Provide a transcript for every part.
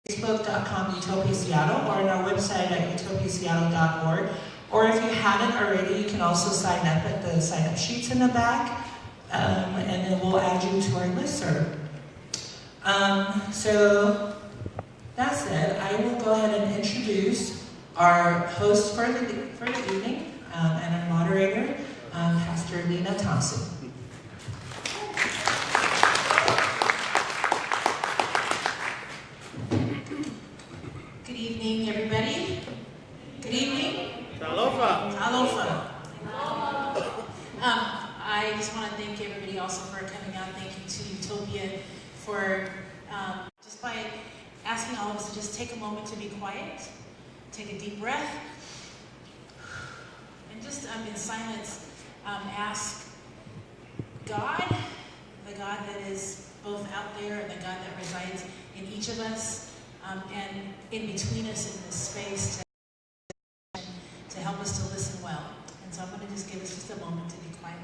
Facebook.com Utopia Seattle, or on our website at utopiaseattle.org. Or if you haven't already, you can also sign up at the sign-up sheets in the back, and then we'll add you to our listserv. So that said, I will go ahead and introduce our host for the evening and our moderator, Pastor Lina Thompson. Good evening, everybody. Good evening. Aloha. Aloha. I just want to thank everybody also for coming out. Thank you to U.T.O.P.I.A for just by asking all of us to just take a moment to be quiet, take a deep breath, and just in silence ask God, the God that is both out there and the God that resides in each of us, and in between us in this space to help us to listen well. And so I'm going to just give us just a moment to be quiet.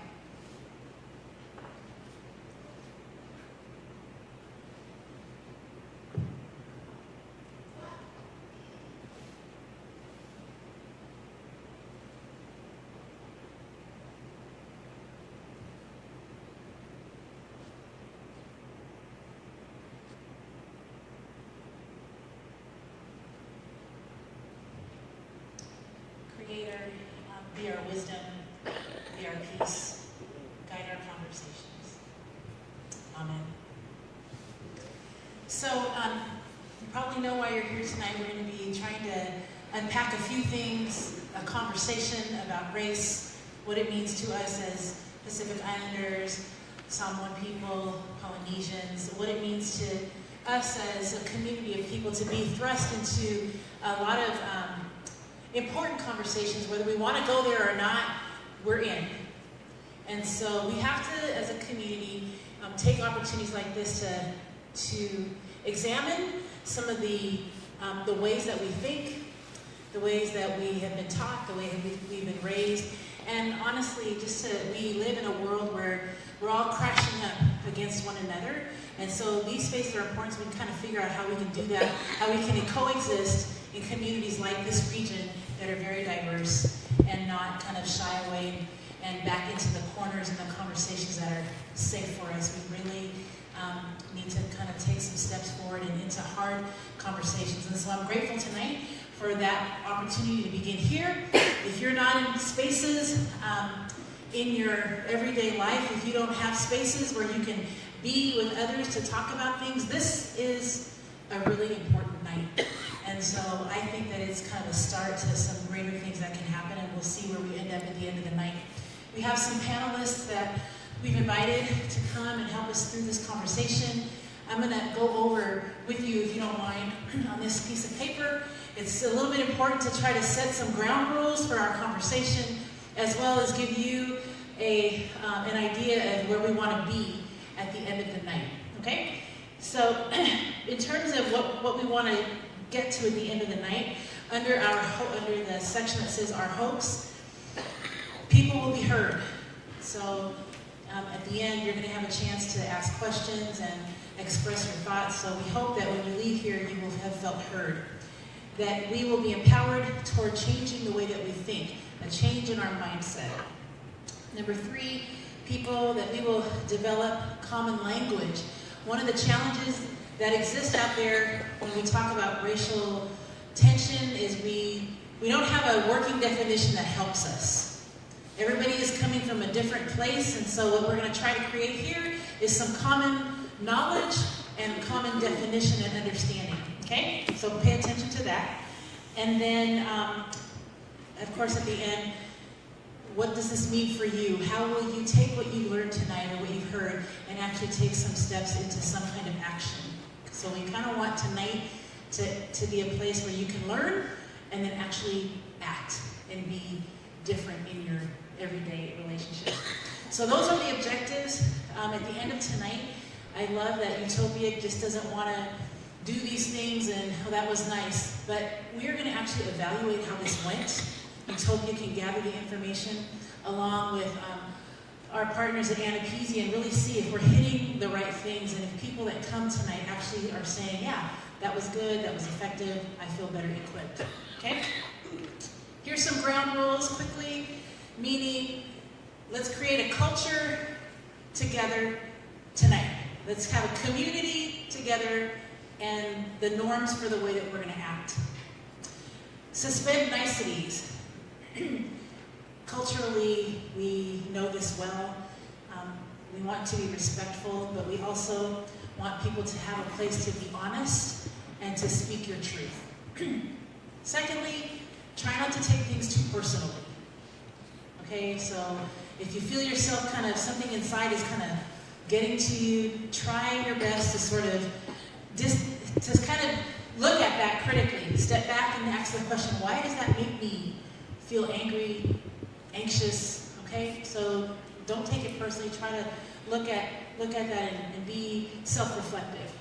Creator, be our wisdom, be our peace, guide our conversations. Amen. So, you probably know why you're here tonight. We're going to be trying to unpack a few things, a conversation about race, what it means to us as Pacific Islanders, Samoan people, Polynesians, what it means to us as a community of people to be thrust into a lot of important conversations. Whether we want to go there or not, we're in. And so we have to, as a community, take opportunities like this to examine some of the ways that we think, the ways that we have been taught, the way we've been raised, and honestly, we live in a world where we're all crashing up against one another. And so these spaces are important so we can kind of figure out how we can do that, how we can coexist in communities like this region that are very diverse and not kind of shy away and back into the corners and the conversations that are safe for us. We really need to kind of take some steps forward and into hard conversations. And so I'm grateful tonight for that opportunity to begin here. If you're not in spaces in your everyday life, if you don't have spaces where you can be with others to talk about things, this is a really important night. And so I think that it's kind of a start to some greater things that can happen, and we'll see where we end up at the end of the night. We have some panelists that we've invited to come and help us through this conversation. I'm going to go over with you, if you don't mind, on this piece of paper. It's a little bit important to try to set some ground rules for our conversation, as well as give you an idea of where we want to be at the end of the night. Okay? So, in terms of what we want to get to at the end of the night, under the section that says our hopes, people will be heard. So at the end, you're going to have a chance to ask questions and express your thoughts. So we hope that when you leave here, you will have felt heard. That we will be empowered toward changing the way that we think, a change in our mindset. Number 3, people, that we will develop common language. One of the challenges that exist out there when we talk about racial tension is we don't have a working definition that helps us. Everybody is coming from a different place, and so what we're going to try to create here is some common knowledge and common definition and understanding. Okay? So pay attention to that. And then, of course, at the end, what does this mean for you? How will you take what you learned tonight or what you've heard and actually take some steps into some kind of action? So we kind of want tonight to be a place where you can learn and then actually act and be different in your everyday relationship. So those are the objectives. At the end of tonight, I love that U.T.O.P.I.A just doesn't want to do these things and, oh, that was nice. But we're going to actually evaluate how this went. U.T.O.P.I.A can gather the information along with our partners at Anti-Blackness and really see if we're hitting the right things and if people that come tonight actually are saying, yeah, that was good, that was effective, I feel better equipped. Okay? Here's some ground rules quickly, meaning let's create a culture together tonight. Let's have a community together and the norms for the way that we're going to act. Suspend niceties. Culturally, we know this well. We want to be respectful, but we also want people to have a place to be honest and to speak your truth. Secondly, try not to take things too personally. Okay, so if you feel yourself something inside is kind of getting to you, try your best to sort of just kind of look at that critically. Step back and ask the question, why does that make me feel angry, anxious? Okay, so don't take it personally. Try to look at that and be self-reflective.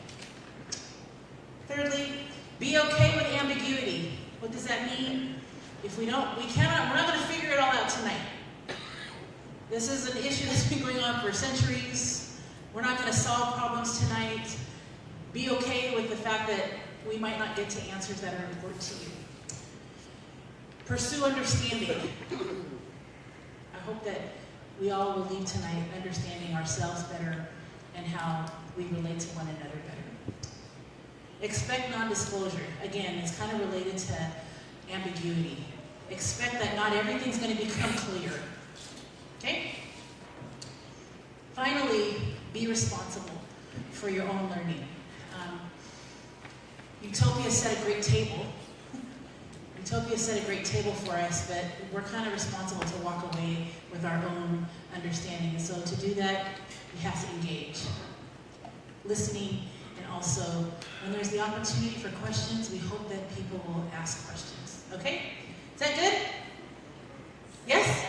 Thirdly, be okay with ambiguity. What does that mean? We're not going to figure it all out tonight. This is an issue that's been going on for centuries. We're not going to solve problems tonight. Be okay with the fact that we might not get to answers that are important to you. Pursue understanding. I hope that we all will leave tonight understanding ourselves better and how we relate to one another better. Expect non-disclosure. Again, it's kind of related to ambiguity. Expect that not everything's going to become clear. Okay? Finally, be responsible for your own learning. U.T.O.P.I.A set a great table. U.T.O.P.I.A set a great table for us, but we're kind of responsible to walk away with our own understanding. And so to do that, we have to engage. Listening, and also, when there's the opportunity for questions, we hope that people will ask questions. Okay? Is that good? Yes?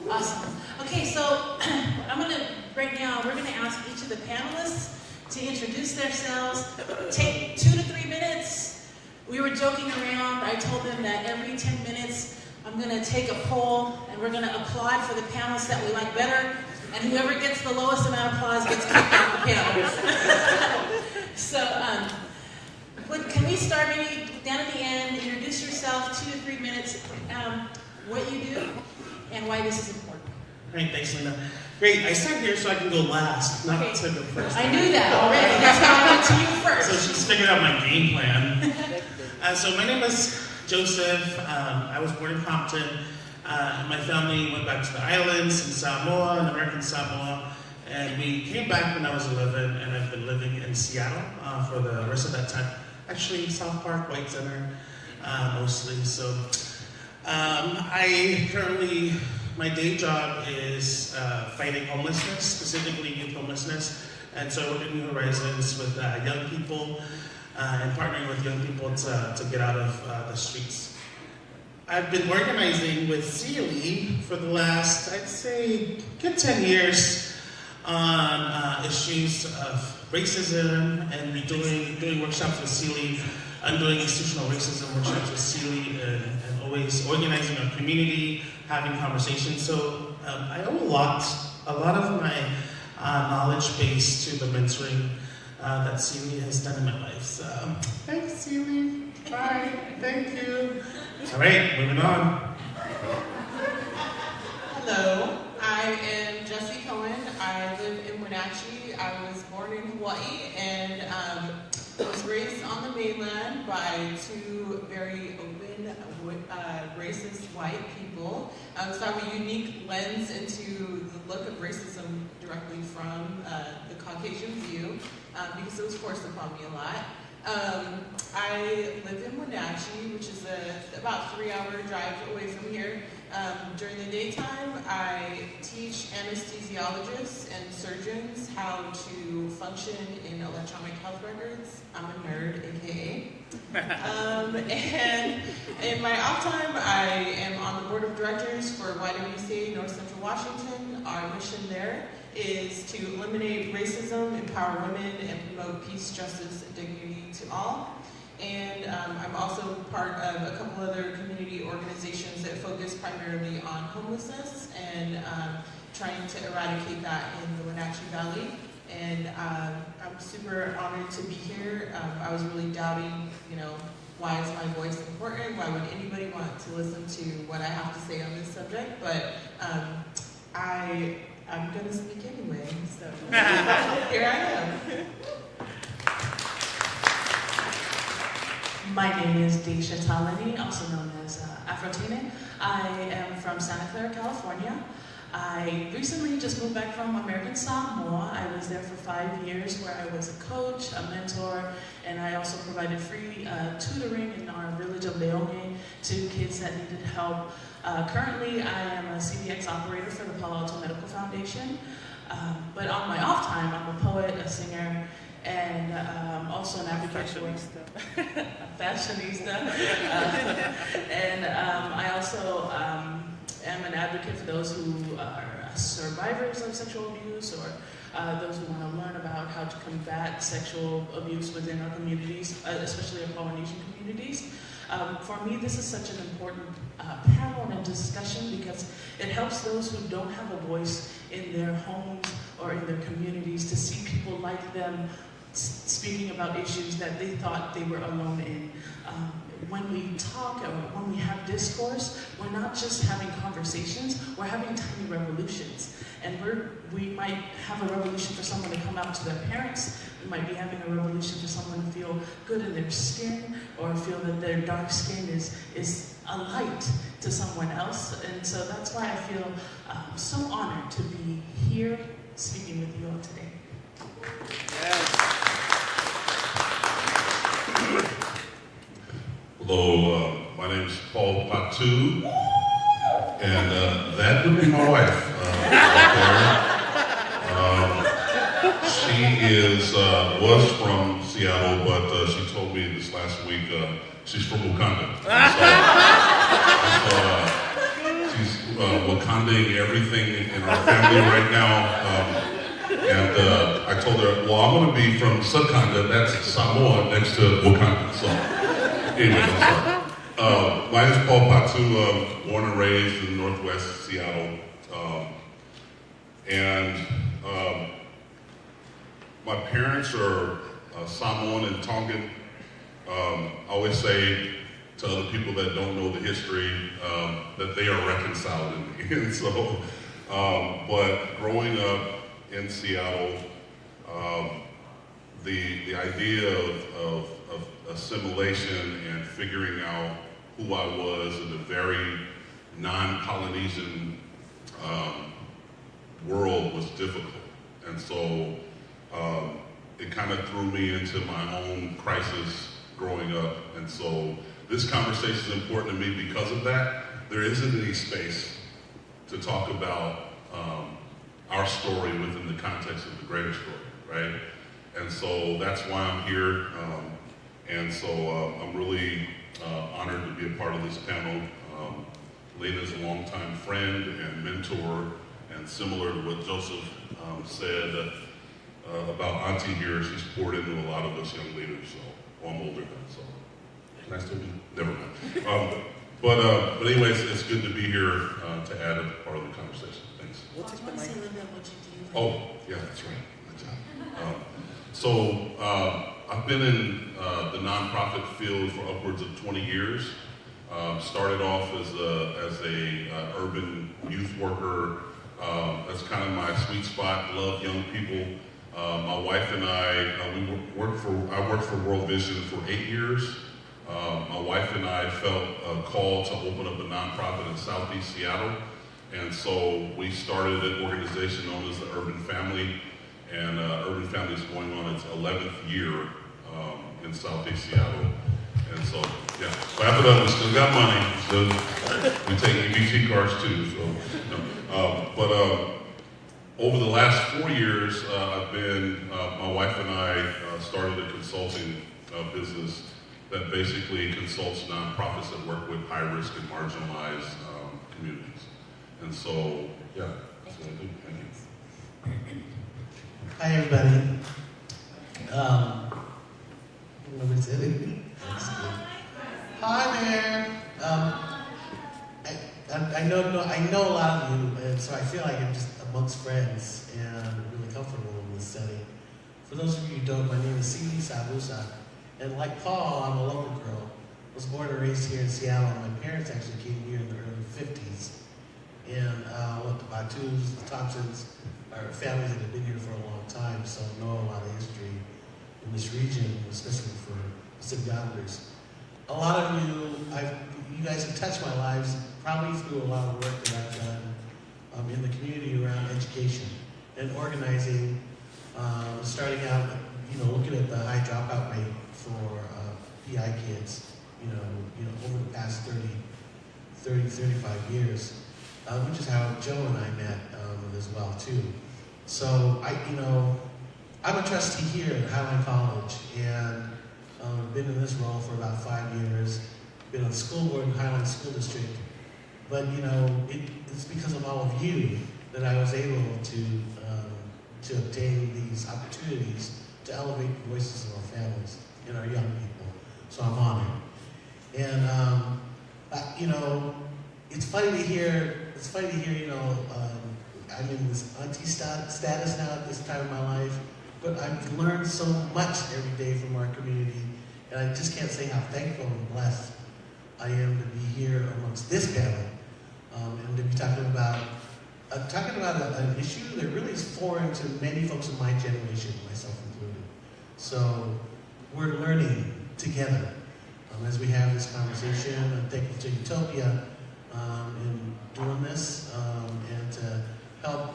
Awesome. Okay, so we're going to ask each of the panelists to introduce themselves. Take 2 to 3 minutes. We were joking around. I told them that every 10 minutes, I'm going to take a poll, and we're going to applaud for the panelists that we like better, and whoever gets the lowest amount of applause gets kicked off the panel. So, can we start maybe down at the end, introduce yourself, 2 to 3 minutes, what you do, and why this is important. Great, thanks, Lina. Great, I sat here so I can go last, not to go first. I knew that already. That's why I went to you first. So she's figured out my game plan. So my name is Joseph. I was born in Compton. My family went back to the islands in Samoa, in American Samoa, and we came back when I was 11, and I've been living in Seattle for the rest of that time. Actually, South Park, White Center, mostly. So my day job is fighting homelessness, specifically youth homelessness. And so I work at New Horizons with young people and partnering with young people to get out of the streets. I've been organizing with Sealy for the last, I'd say, good 10 years on issues of racism, and we're doing workshops with Sealy. I'm doing institutional racism workshops with Sealy and always organizing our community, having conversations. So I owe a lot of my knowledge base to the mentoring that Sealy has done in my life. So thanks, Sealy. Bye. Thank you. All right, moving on. Hello, I am Jessie Cohen. I live in Wenatchee. I was born in Hawaii and was raised on the mainland by 2 very open, racist white people. So I have a unique lens into the look of racism directly from the Caucasian view because it was forced upon me a lot. I live in Wenatchee, which is about 3-hour drive away from here. During the daytime, I teach anesthesiologists and surgeons how to function in electronic health records. I'm a nerd, aka. And in my off time, I am on the board of directors for YWCA North Central Washington. Our mission there is to eliminate racism, empower women, and promote peace, justice, and dignity to all. And I'm also part of a couple other community organizations that focus primarily on homelessness and trying to eradicate that in the Wenatchee Valley. And I'm super honored to be here. I was really doubting, why is my voice important? Why would anybody want to listen to what I have to say on this subject? But I'm going to speak anyway, so here I am. My name is Daisha Talani, also known as Afrotine. I am from Santa Clara, California. I recently just moved back from American Samoa. I was there for 5 years where I was a coach, a mentor, and I also provided free tutoring in our village of Leone to kids that needed help. Currently, I am a CVX operator for the Palo Alto Medical Foundation. But on my off time, I'm a poet, a singer, and also an advocate for a fashionista. And I also am an advocate for those who are survivors of sexual abuse or those who want to learn about how to combat sexual abuse within our communities, especially our Polynesian communities. For me, this is such an important panel and discussion because it helps those who don't have a voice in their homes or in their communities to see people like them speaking about issues that they thought they were alone in. When we talk or when we have discourse, we're not just having conversations, we're having tiny revolutions. And we might have a revolution for someone to come out to their parents. We might be having a revolution for someone to feel good in their skin or feel that their dark skin is a light to someone else. And so that's why I feel so honored to be here speaking with you all today. Yes. Hello, my name is Paul Patu, and that would be my wife She was from Seattle, but she told me this last week she's from Wakanda. She's Wakandaing everything in our family right now. And I told her, well, I'm going to be from Subconda, that's Samoa, next to Wakanda. So, anyway, my name is Paul Patu, born and raised in Northwest Seattle. My parents are Samoan and Tongan. I always say to other people that don't know the history that they are reconciled in me. And so, but growing up in Seattle, the idea of assimilation and figuring out who I was in a very non-Polynesian world was difficult. And so it kind of threw me into my own crisis growing up. And so this conversation is important to me because of that. There isn't any space to talk about our story within the context of the greater story, right? And so that's why I'm here. And so I'm really honored to be a part of this panel. Lina's a longtime friend and mentor, and similar to what Joseph said about Auntie here, she's poured into a lot of us young leaders. So, well, I'm older than, so can I still be? Never mind. But anyways, it's good to be here to add a part of the conversation. Thanks. I want to say a little bit what you do. Oh, yeah, that's right. Good job. So I've been in the nonprofit field for upwards of 20 years. Started off as a urban youth worker. That's kind of my sweet spot. Love young people. My wife and I worked for World Vision for 8 years. My wife and I felt a call to open up a nonprofit in Southeast Seattle. And so we started an organization known as the Urban Family. And Urban Family is going on its 11th year in Southeast Seattle. And so, yeah, clap it up. We still got money. So we take EBT cards too. So, but over the last 4 years, I've been, my wife and I started a consulting business that basically consults nonprofits that work with high-risk and marginalized communities. And so, yeah, that's what I do. Thank you. Hi, everybody. What is it? Hi there. I know a lot of you, and so I feel like I'm just amongst friends and really comfortable this setting. For those of you who don't, my name is Sili Sabusa, and like Paul, I'm a local girl. I was born and raised here in Seattle, and my parents actually came here in the early 50s. And what the Batus, the Thompsons, are families that have been here for a long time, so know a lot of history in this region, especially for Pacific Islanders. A lot of you guys have touched my lives probably through a lot of work that I've done in the community around education and organizing, starting out, looking at the high dropout rate for PI kids, over the past 35 years, which is how Joe and I met as well too. So I'm a trustee here at Highline College, and I've been in this role for about 5 years. Been on the school board in Highline School District, but it's because of all of you that I was able to obtain these opportunities to elevate the voices of our families and our young people. So I'm honored. And it's funny to hear. I'm in this auntie status now at this time in my life, but I've learned so much every day from our community, and I just can't say how thankful and blessed I am to be here amongst this panel, and to be talking about an issue that really is foreign to many folks in my generation, myself included. So we're learning together as we have this conversation. I'm thankful to U.T.O.P.I.A in doing this, and to help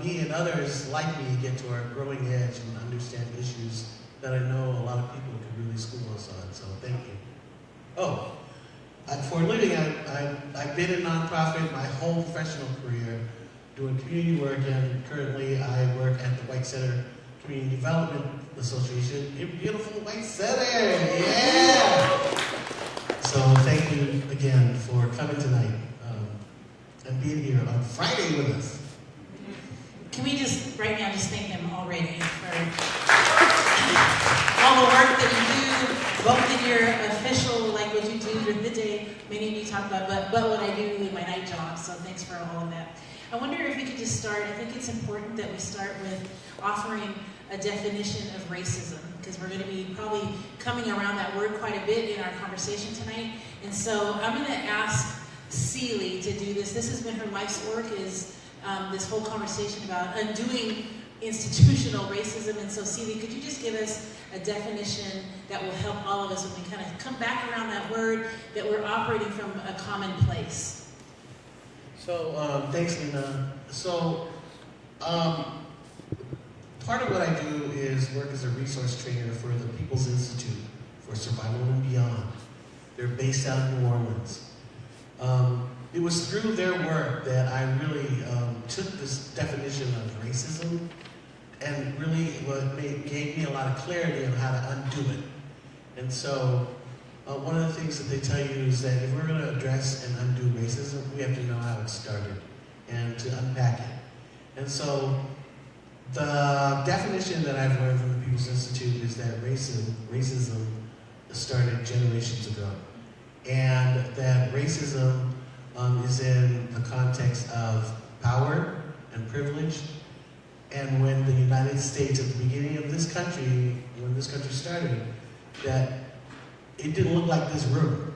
me and others like me get to our growing edge and understand issues that I know a lot of people could really school us on. So thank you. Oh, for a living, I've been in nonprofit my whole professional career, doing community work, and currently I work at the White Center Community Development Association in beautiful White Center. Yeah! So thank you again for coming tonight and being here on Friday with us. Can we just, right now, just thank him already for all the work that you do, both in your official, like what you do during the day, many of you talk about, but what I do in my night job, so thanks for all of that. I wonder if we could just start, I think it's important that we start with offering a definition of racism, because we're going to be probably coming around that word quite a bit in our conversation tonight. And so I'm going to ask Celie to do this. This has been her life's work, is this whole conversation about undoing institutional racism. And so Celie, could you just give us a definition that will help all of us when we kind of come back around that word, that we're operating from a common place? So thanks, Lina. So part of what I do is work as a resource trainer for the People's Institute for Survival and Beyond. They're based out of New Orleans. It was through their work that I really took this definition of racism, and really gave me a lot of clarity on how to undo it. And so one of the things that they tell you is that if we're going to address and undo racism, we have to know how it started and to unpack it. And so the definition that I've learned from the People's Institute is that racism started generations ago, and that racism is in the context of power and privilege. And when the United States, at the beginning of this country, when this country started, that it didn't look like this room.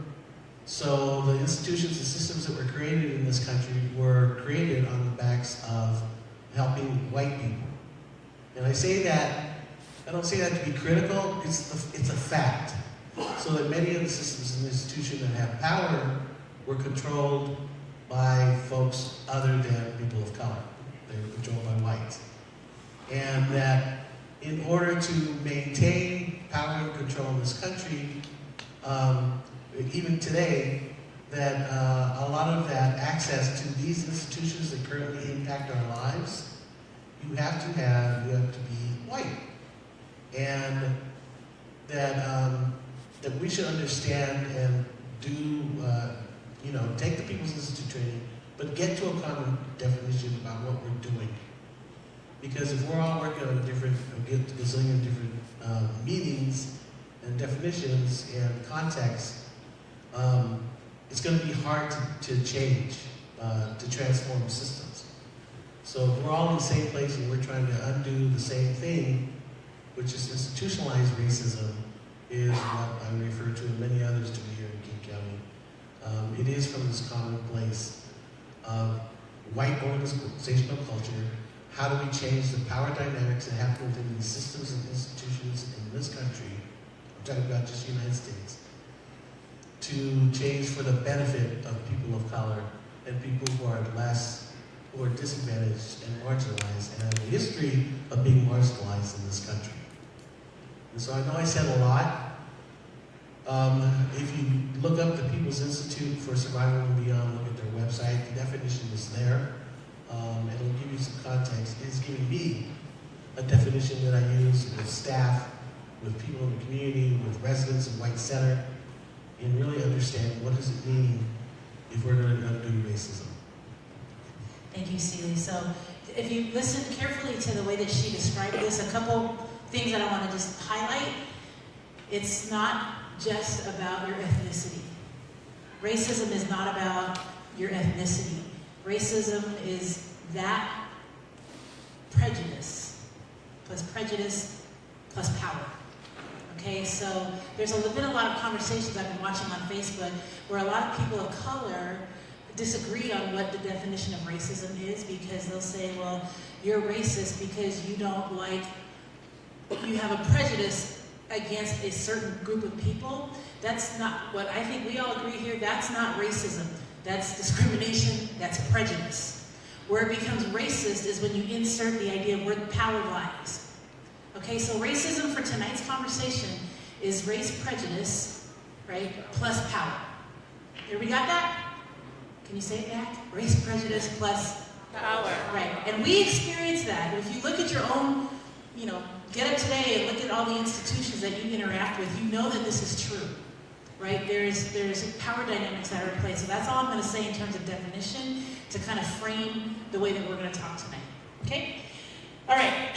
So the institutions and systems that were created in this country were created on the backs of helping white people. And I say that, I don't say that to be critical, it's a fact. So that many of the systems and institutions that have power were controlled by folks other than people of color. They were controlled by whites. And that in order to maintain power and control in this country, even today, that a lot of that access to these institutions that currently impact our lives, you have to be white. And that we should understand and do, take the People's Institute training, but get to a common definition about what we're doing. Because if we're all working on a gazillion different meanings and definitions and contexts, it's going to be hard to change, to transform systems. So we're all in the same place and we're trying to undo the same thing, which is institutionalized racism, is what I refer to and many others do here in King County. It is from this common place of white organizational culture. How do we change the power dynamics that happen within these systems and institutions in this country? I'm talking about just the United States. To change for the benefit of people of color and people who are disadvantaged and marginalized and have a history of being marginalized in this country. And so I know I said a lot. If you look up the People's Institute for Survival and Beyond, look at their website, the definition is there. It'll give you some context. It's giving me a definition that I use with staff, with people in the community, with residents of White Center, and really understand what does it mean if we're going to undo racism. Thank you, Celie. So if you listen carefully to the way that she described this, a couple things that I want to just highlight. It's not just about your ethnicity. Racism is not about your ethnicity. Racism is that prejudice plus power. Okay, so there's been a lot of conversations I've been watching on Facebook where a lot of people of color disagree on what the definition of racism is, because they'll say, well, you're racist because you have a prejudice against a certain group of people. That's not what I think we all agree here. That's not racism. That's discrimination. That's prejudice. Where it becomes racist is when you insert the idea of where the power lies. Okay, so racism for tonight's conversation is race prejudice, right, plus power. Here, we got that? Can you say it back? Race prejudice plus power. Right, and we experience that. If you look at your own, get up today and look at all the institutions that you interact with, you know that this is true, right? There's power dynamics that are at play. So that's all I'm going to say in terms of definition to kind of frame the way that we're going to talk tonight, okay? All right.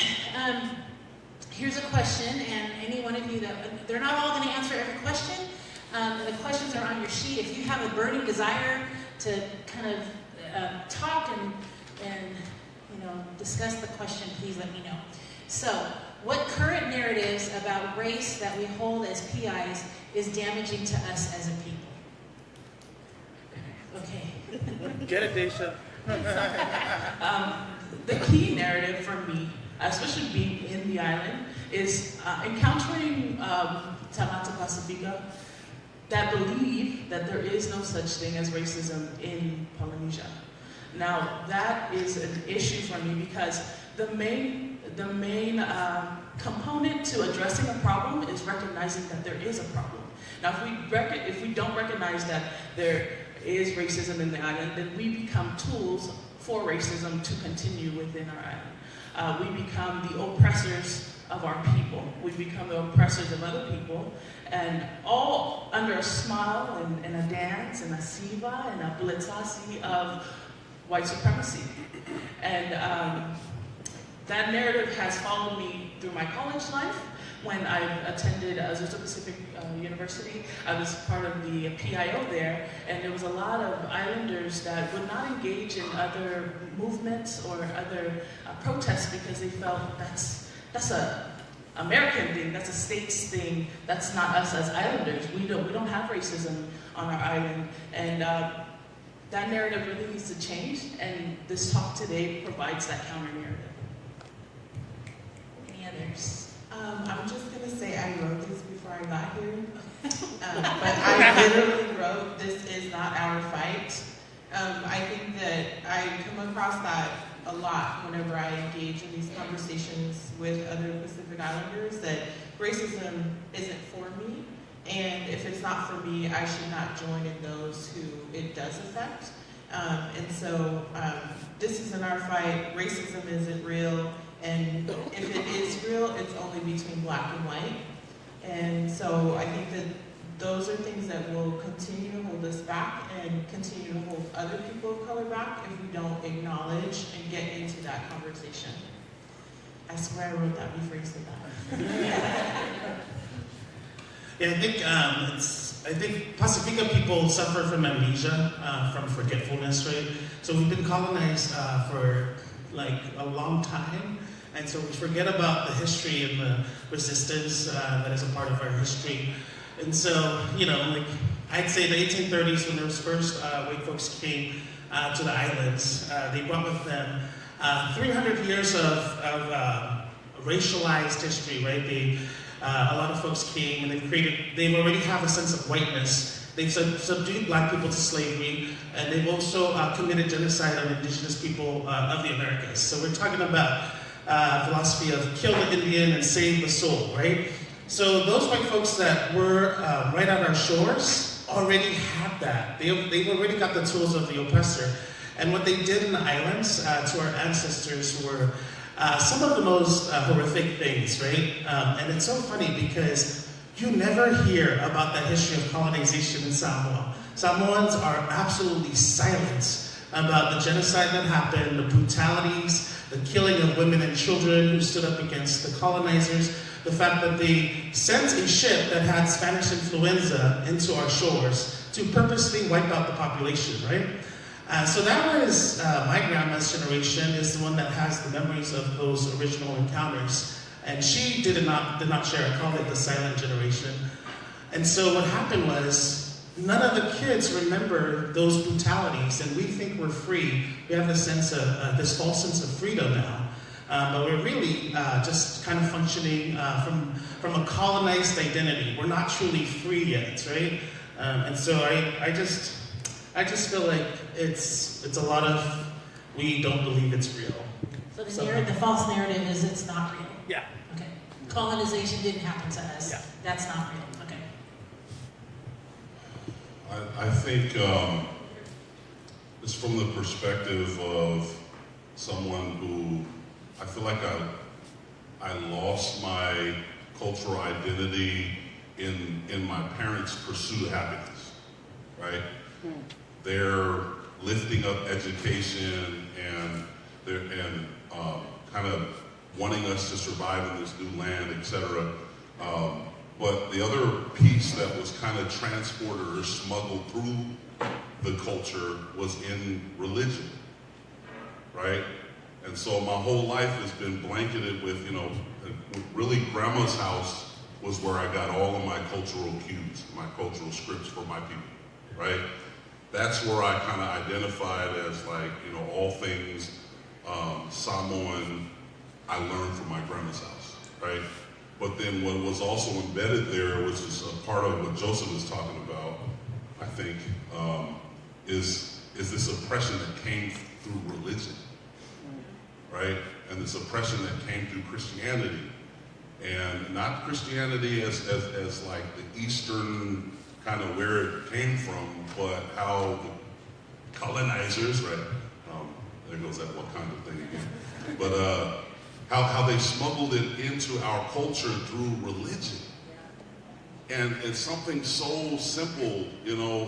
Here's a question, and any one of you they're not all going to answer every question. The questions are on your sheet. If you have a burning desire to kind of talk and discuss the question, please let me know. So, what current narratives about race that we hold as PIs is damaging to us as a people? Okay. Get it, Daisha. The key narrative for me, especially being in the island, is encountering Talanoa Pasifika that believe that there is no such thing as racism in Polynesia. Now, that is an issue for me because the main component to addressing a problem is recognizing that there is a problem. Now, if we don't recognize that there is racism in the island, then we become tools for racism to continue within our island. We become the oppressors of our people. We become the oppressors of other people, and all under a smile and a dance and a siva and a blitzasi of white supremacy. And that narrative has followed me through my college life. When I attended Azusa Pacific University, I was part of the PIO there, and there was a lot of islanders that would not engage in other movements or other protests because they felt that's a American thing, that's a states thing, that's not us as islanders. We don't have racism on our island, and that narrative really needs to change, and this talk today provides that counter narrative. Any others? I'm just going to say I wrote this before I got here, but I literally wrote, "This is not our fight." I think that I come across that a lot whenever I engage in these conversations with other Pacific Islanders, that racism isn't for me, and if it's not for me, I should not join in those who it does affect. And so this isn't our fight, racism isn't real, and if it is real, it's only between black and white. And so I think that those are things that will continue to hold us back and continue to hold other people of color back if we don't acknowledge and get into that conversation. I swear I wrote that before you said that. Yeah, I think Pasifika people suffer from amnesia, from forgetfulness, right? So we've been colonized for like a long time. And so we forget about the history and the resistance that is a part of our history. And so, you know, like I'd say the 1830s when those first white folks came to the islands, they brought with them 300 years of racialized history, right? A lot of folks came and they already have a sense of whiteness. They've subdued black people to slavery, and they've also committed genocide on indigenous people of the Americas. So we're talking about philosophy of kill the Indian and save the soul, right? So those white folks that were right on our shores already had that. They've already got the tools of the oppressor. And what they did in the islands to our ancestors were some of the most horrific things, right? And it's so funny because you never hear about that history of colonization in Samoa. Samoans are absolutely silent about the genocide that happened, the brutalities, the killing of women and children who stood up against the colonizers, the fact that they sent a ship that had Spanish influenza into our shores to purposely wipe out the population, right? So that was my grandma's generation, is the one that has the memories of those original encounters. And she did not share. I call it the silent generation. And so what happened was, none of the kids remember those brutalities, and we think we're free. We have this sense of this false sense of freedom now, but we're really just kind of functioning from a colonized identity. We're not truly free yet, right? And so I just feel like it's a lot of we don't believe it's real. So the false narrative is it's not real. Yeah. Okay. Colonization didn't happen to us. Yeah. That's not real. Okay. I think it's from the perspective of someone who I feel like I lost my cultural identity in my parents' pursuit of happiness, right? They're lifting up education and kind of wanting us to survive in this new land, etc. But the other piece that was kind of transported or smuggled through the culture was in religion, right? And so my whole life has been blanketed with, you know, really grandma's house was where I got all of my cultural cues, my cultural scripts for my people, right? That's where I kind of identified as like, you know, all things Samoan I learned from my grandma's house, right? But then what was also embedded there, which is a part of what Joseph is talking about, I think, is this oppression that came through religion, right? And this oppression that came through Christianity. And not Christianity as like the Eastern kind of where it came from, but how the colonizers, right? There goes that Wakanda thing again. But how they smuggled it into our culture through religion. And it's something so simple, you know,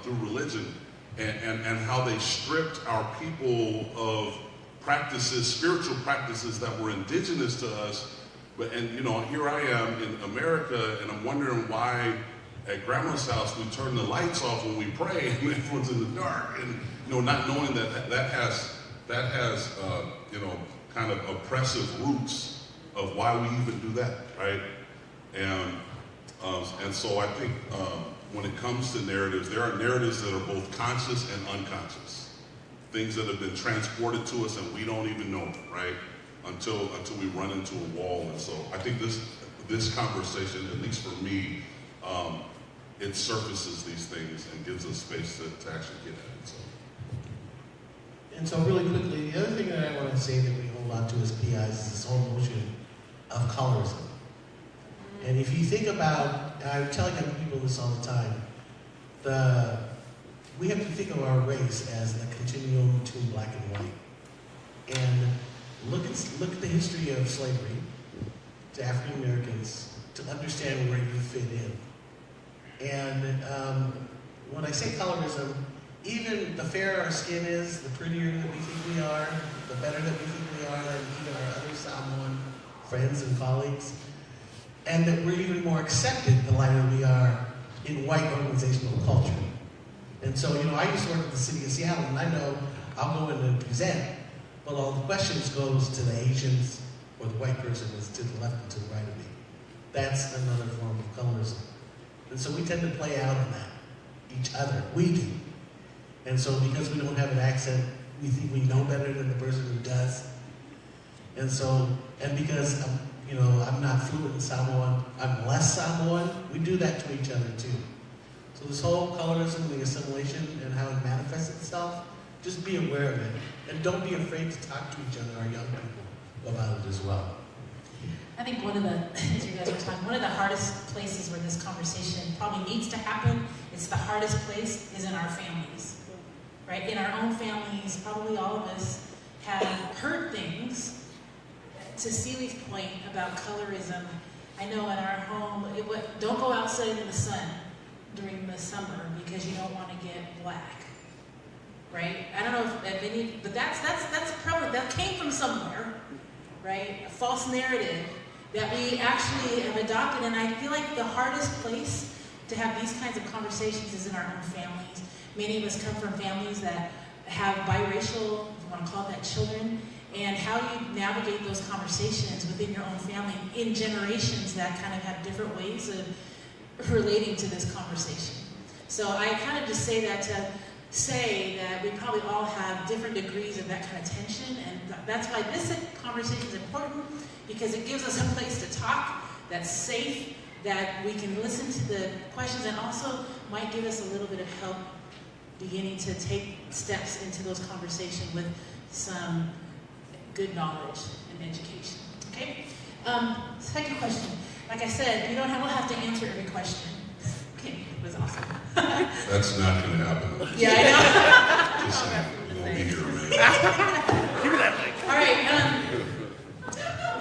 through religion, and how they stripped our people of practices, spiritual practices that were indigenous to us. And you know, here I am in America, and I'm wondering why at grandma's house we turn the lights off when we pray, and everyone's in the dark, and you know, not knowing that has you know, kind of oppressive roots of why we even do that, right? And so I think when it comes to narratives, there are narratives that are both conscious and unconscious, things that have been transported to us and we don't even know, right? Until we run into a wall. And so I think this conversation, at least for me, it surfaces these things and gives us space to actually get at it. So. And so really quickly, the other thing that I want to say that we hold on to as PIs is this whole notion of colorism. And if you think about, and I'm telling young people this all the time, we have to think of our race as a continuum between black and white. And look at the history of slavery to African Americans to understand where you fit in. And when I say colorism, even the fairer our skin is, the prettier that we think we are, the better that we think we are than even our other Samoan friends and colleagues, and that we're even more accepted the lighter we are in white organizational culture. And so, you know, I used to work at the city of Seattle, and I know I'll go in and present, Well, all the questions goes to the Asians or the white person that's to the left and to the right of me. That's another form of colorism. And so we tend to play out on that, each other. We do. And so because we don't have an accent, we think we know better than the person who does. And so, and because I'm not fluent in Samoan, I'm less Samoan, we do that to each other too. So this whole colorism, the assimilation, and how it manifests itself, just be aware of it. And don't be afraid to talk to each other, our young people, about it as well. I think as you guys were talking, one of the hardest places where this conversation probably needs to happen, it's the hardest place, is in our families. Right? In our own families, probably all of us have heard things. To Celi's point about colorism, I know in our home, don't go outside in the sun during the summer because you don't want to get black. Right? I don't know if any, but that's probably, that came from somewhere, right? A false narrative that we actually have adopted, and I feel like the hardest place to have these kinds of conversations is in our own families. Many of us come from families that have biracial, if you want to call that, children, and how do you navigate those conversations within your own family in generations that kind of have different ways of relating to this conversation. So I kind of just say that to say that we probably all have different degrees of that kind of tension, and that's why this conversation is important, because it gives us a place to talk that's safe, that we can listen to the questions, and also might give us a little bit of help beginning to take steps into those conversations with some good knowledge and education. Okay? Second question. Like I said, we'll have to answer every question. Okay, it was awesome. That's not going to happen. Yeah, I know. Just saying, we won't be here, man. Give me that mic. All right.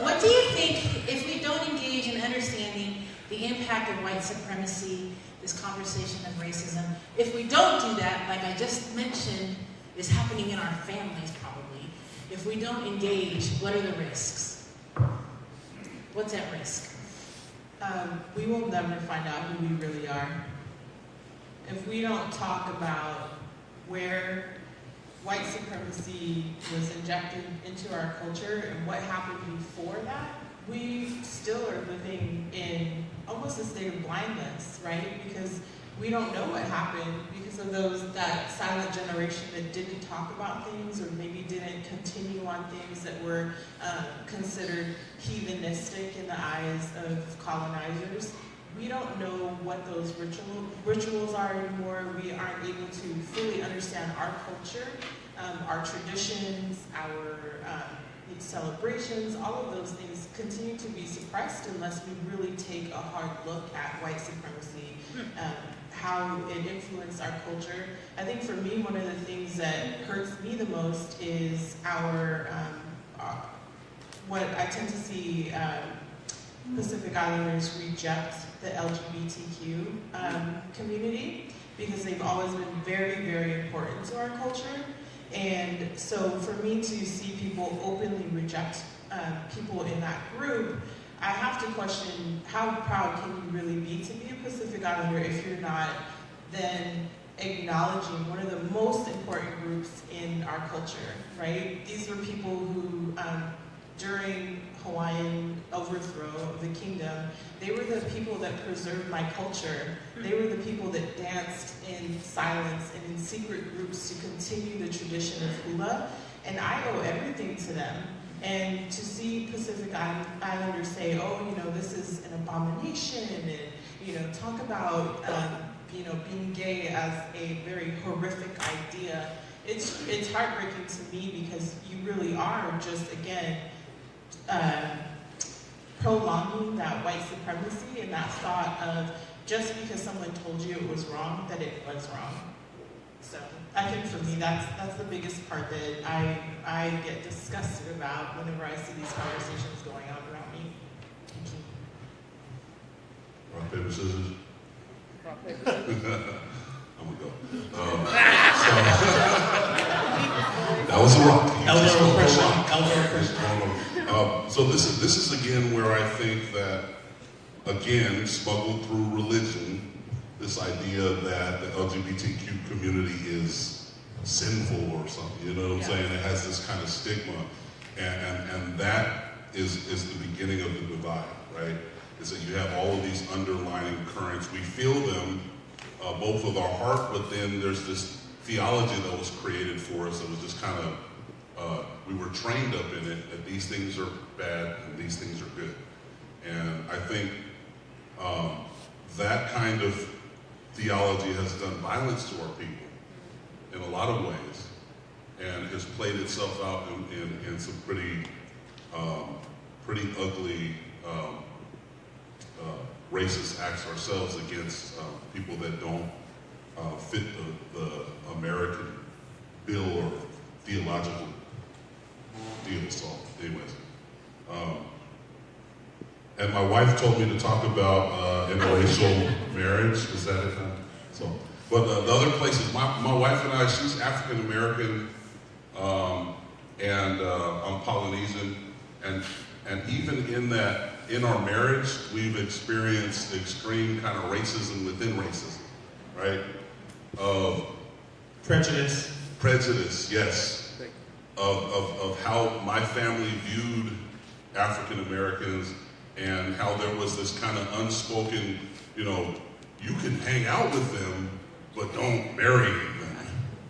What do you think, if we don't engage in understanding the impact of white supremacy, this conversation of racism, if we don't do that, like I just mentioned, is happening in our families probably. If we don't engage, what are the risks? What's at risk? We will never find out who we really are. If we don't talk about where white supremacy was injected into our culture and what happened before that, we still are living in almost a state of blindness, right? Because we don't know what happened because of that silent generation that didn't talk about things, or maybe didn't continue on things that were considered heathenistic in the eyes of colonizers. We don't know what those rituals are anymore. We aren't able to fully understand our culture, our traditions, our celebrations. All of those things continue to be suppressed unless we really take a hard look at white supremacy, how it influenced our culture. I think for me, one of the things that hurts me the most is what I tend to see Pacific Islanders reject the LGBTQ community, because they've always been very, very important to our culture. And so for me to see people openly reject people in that group, I have to question, how proud can you really be to be a Pacific Islander if you're not then acknowledging one of the most important groups in our culture, right? These were people who, during Hawaiian overthrow of the kingdom, they were the people that preserved my culture. They were the people that danced in silence and in secret groups to continue the tradition of hula, and I owe everything to them. And to see Pacific Islanders say, oh, this is an abomination, and, talk about, being gay as a very horrific idea, it's heartbreaking to me, because you really are just, again, prolonging that white supremacy and that thought of just because someone told you it was wrong, that it was wrong. So I think for me, that's the biggest part that I get disgusted about whenever I see these conversations going on around me. Thank you. Rock, paper, scissors. Rock, paper, scissors. I'm gonna go. That was a rock. Elder oppression. So this is again where I think that, again, smuggled through religion, this idea that the LGBTQ community is sinful or something, you know what I'm saying? It has this kind of stigma, and that is the beginning of the divide, right? Is that you have all of these underlying currents. We feel them both with our heart, but then there's this theology that was created for us that was just kind of, we were trained up in it, that these things are bad and these things are good. And I think that kind of theology has done violence to our people in a lot of ways, and has played itself out in some pretty ugly racist acts ourselves against people that don't fit the American bill or theological deal. So anyways, and my wife told me to talk about interracial marriage. Is that it? So, but the other places, my wife and I, she's African American, and I'm Polynesian, and even in that, in our marriage, we've experienced extreme kind of racism within racism, right? Of prejudice, yes. Of how my family viewed African Americans, and how there was this kind of unspoken, you know, you can hang out with them, but don't marry them,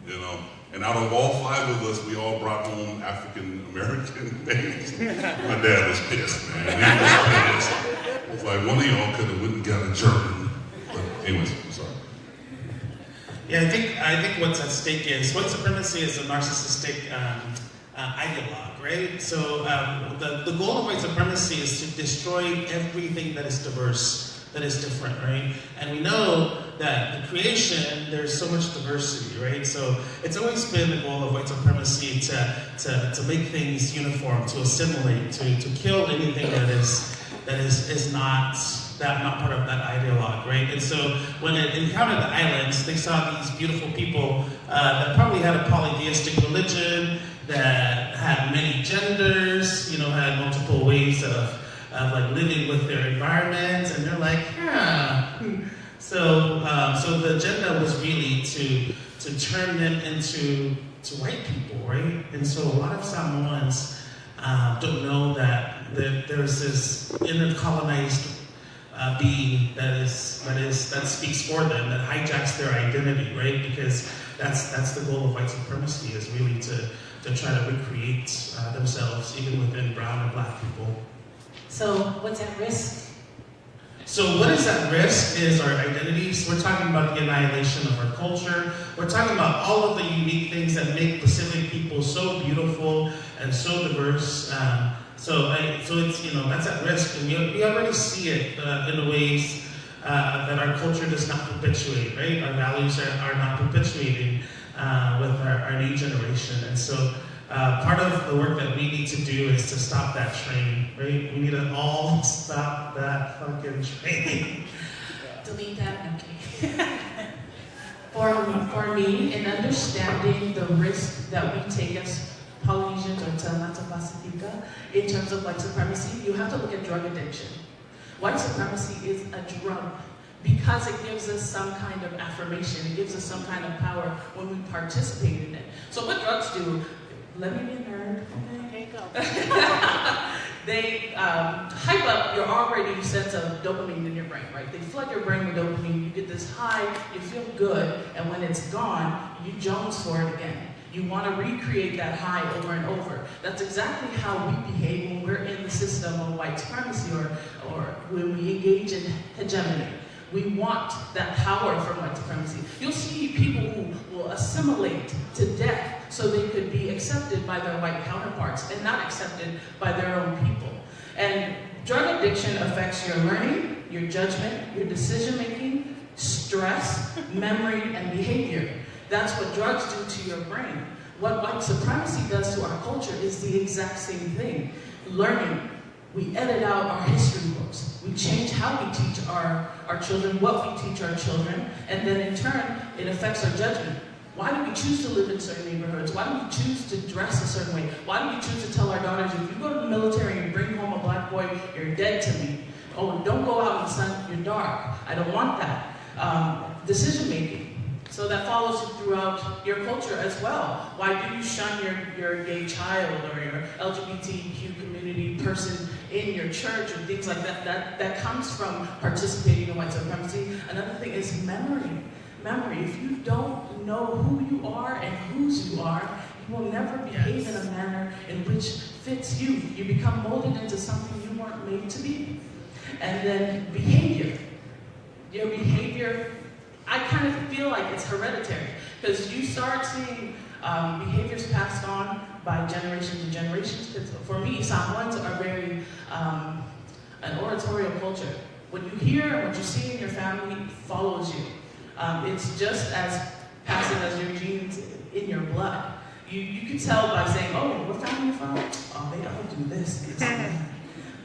you know? And out of all 5 of us, we all brought home African American babies. My dad was pissed, man. He was pissed. It's like, one of y'all could have went and got a German. But anyways, I'm sorry. Yeah, I think what's at stake is white supremacy is a narcissistic ideologue, right? So the goal of white supremacy is to destroy everything that is diverse, that is different, right? And we know that the creation, there's so much diversity, right? So it's always been the goal of white supremacy to make things uniform, to assimilate, to kill anything that is not part of that ideologue, right? And so when it encountered the islands, they saw these beautiful people that probably had a polytheistic religion, that had many genders, you know, had multiple ways of like living with their environment, and they're like, yeah. So the agenda was really to turn them into white people, right? And so a lot of Samoans don't know that there's this inner colonized being that speaks for them, that hijacks their identity, right? Because that's the goal of white supremacy, is really to try to recreate themselves, even within brown and black people. So what's at risk? So what is at risk is our identities. We're talking about the annihilation of our culture. We're talking about all of the unique things that make Pacific people so beautiful and so diverse. So it's, you know, that's at risk, and we already see it in the ways that our culture does not perpetuate, right? Our values are not perpetuating with our new generation. And so part of the work that we need to do is to stop that train, right? We need to all stop that fucking train. Delete that, okay. For me, in understanding the risk that we take as Polynesians or Talanoa Pasifika in terms of white supremacy, you have to look at drug addiction. White supremacy is a drug because it gives us some kind of affirmation, it gives us some kind of power when we participate in it. So what drugs do, let me be a nerd, okay? They hype up your already sense of dopamine in your brain, right? They flood your brain with dopamine, you get this high, you feel good, and when it's gone, you jones for it again. You want to recreate that high over and over. That's exactly how we behave when we're in the system of white supremacy or when we engage in hegemony. We want that power from white supremacy. You'll see people who will assimilate to death so they could be accepted by their white counterparts and not accepted by their own people. And drug addiction affects your learning, your judgment, your decision making, stress, memory, and behavior. That's what drugs do to your brain. What white supremacy does to our culture is the exact same thing. Learning. We edit out our history books. We change how we teach our children, what we teach our children, and then in turn, it affects our judgment. Why do we choose to live in certain neighborhoods? Why do we choose to dress a certain way? Why do we choose to tell our daughters, if you go to the military and bring home a black boy, you're dead to me. Oh, don't go out in the sun, you're dark. I don't want that. Decision making. So that follows throughout your culture as well. Why do you shun your gay child or your LGBTQ community person in your church or things like that? That comes from participating in white supremacy. Another thing is memory. If you don't know who you are and whose you are, you will never behave in a manner in which fits you. You become molded into something you weren't made to be. And then behavior. Your behavior, I kind of feel like it's hereditary, because you start seeing behaviors passed on by generations and generations. For me, Samoans are very an oratorial culture. What you hear and what you see in your family follows you. It's just as passive as your genes in your blood. You can tell by saying, oh, what family you from? Oh, they all do this.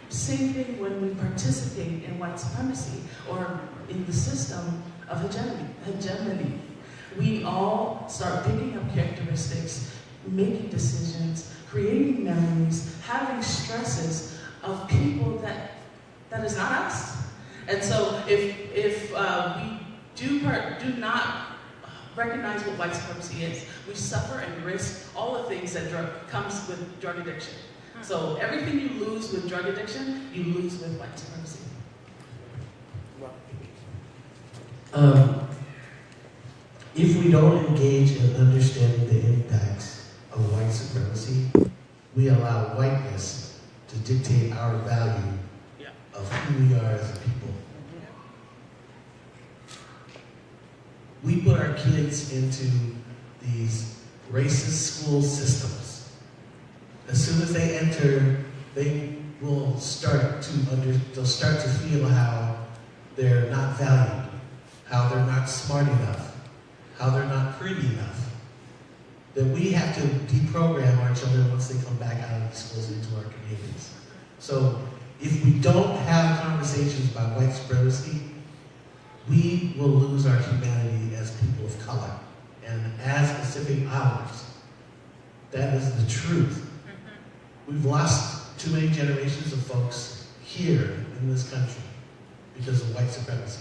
Same thing when we participate in white supremacy or in the system of hegemony. We all start picking up characteristics, making decisions, creating memories, having stresses of people that is not us. And so if we do not recognize what white supremacy is, we suffer and risk all the things that comes with drug addiction. So everything you lose with drug addiction, you lose with white supremacy. If we don't engage in understanding the impacts of white supremacy, we allow whiteness to dictate our value of who we are as a people. We put our kids into these racist school systems. As soon as they enter, they will start to feel how they're not valued, how they're not smart enough, how they're not pretty enough. That we have to deprogram our children once they come back out of the schools into our communities. So if we don't have conversations about white supremacy, we will lose our humanity as people of color and as Pacific Islanders. That is the truth. We've lost too many generations of folks here in this country because of white supremacy.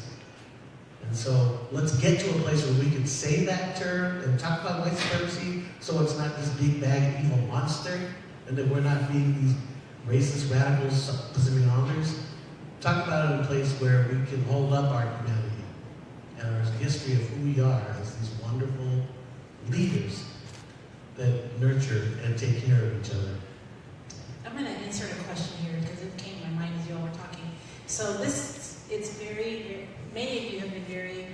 And so let's get to a place where we can say that term and talk about white supremacy so it's not this big bad evil monster and that we're not being these racist radicals, Pacific Islanders. Talk about it in a place where we can hold up our humanity and our history of who we are as these wonderful leaders that nurture and take care of each other. I'm going to insert a question here because it came to my mind as you all were talking. So many of you have been very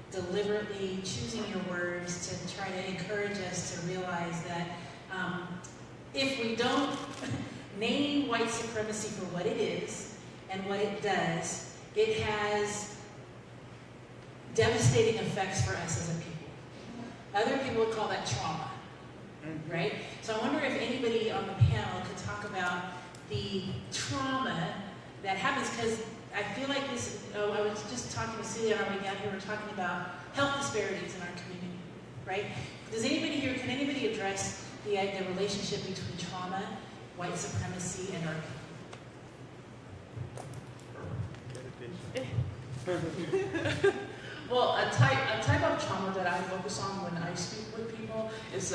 deliberately choosing your words to try to encourage us to realize that if we don't name white supremacy for what it is and what it does, it has devastating effects for us as a people. Other people would call that trauma, right? So I wonder if anybody on the panel could talk about the trauma that happens, because I feel like this, I was just talking to Celia on our way down here, we were talking about health disparities in our community, right? Does anybody here, can anybody address the relationship between trauma, white supremacy, and our people? Well, a type of trauma that I focus on when I speak with people is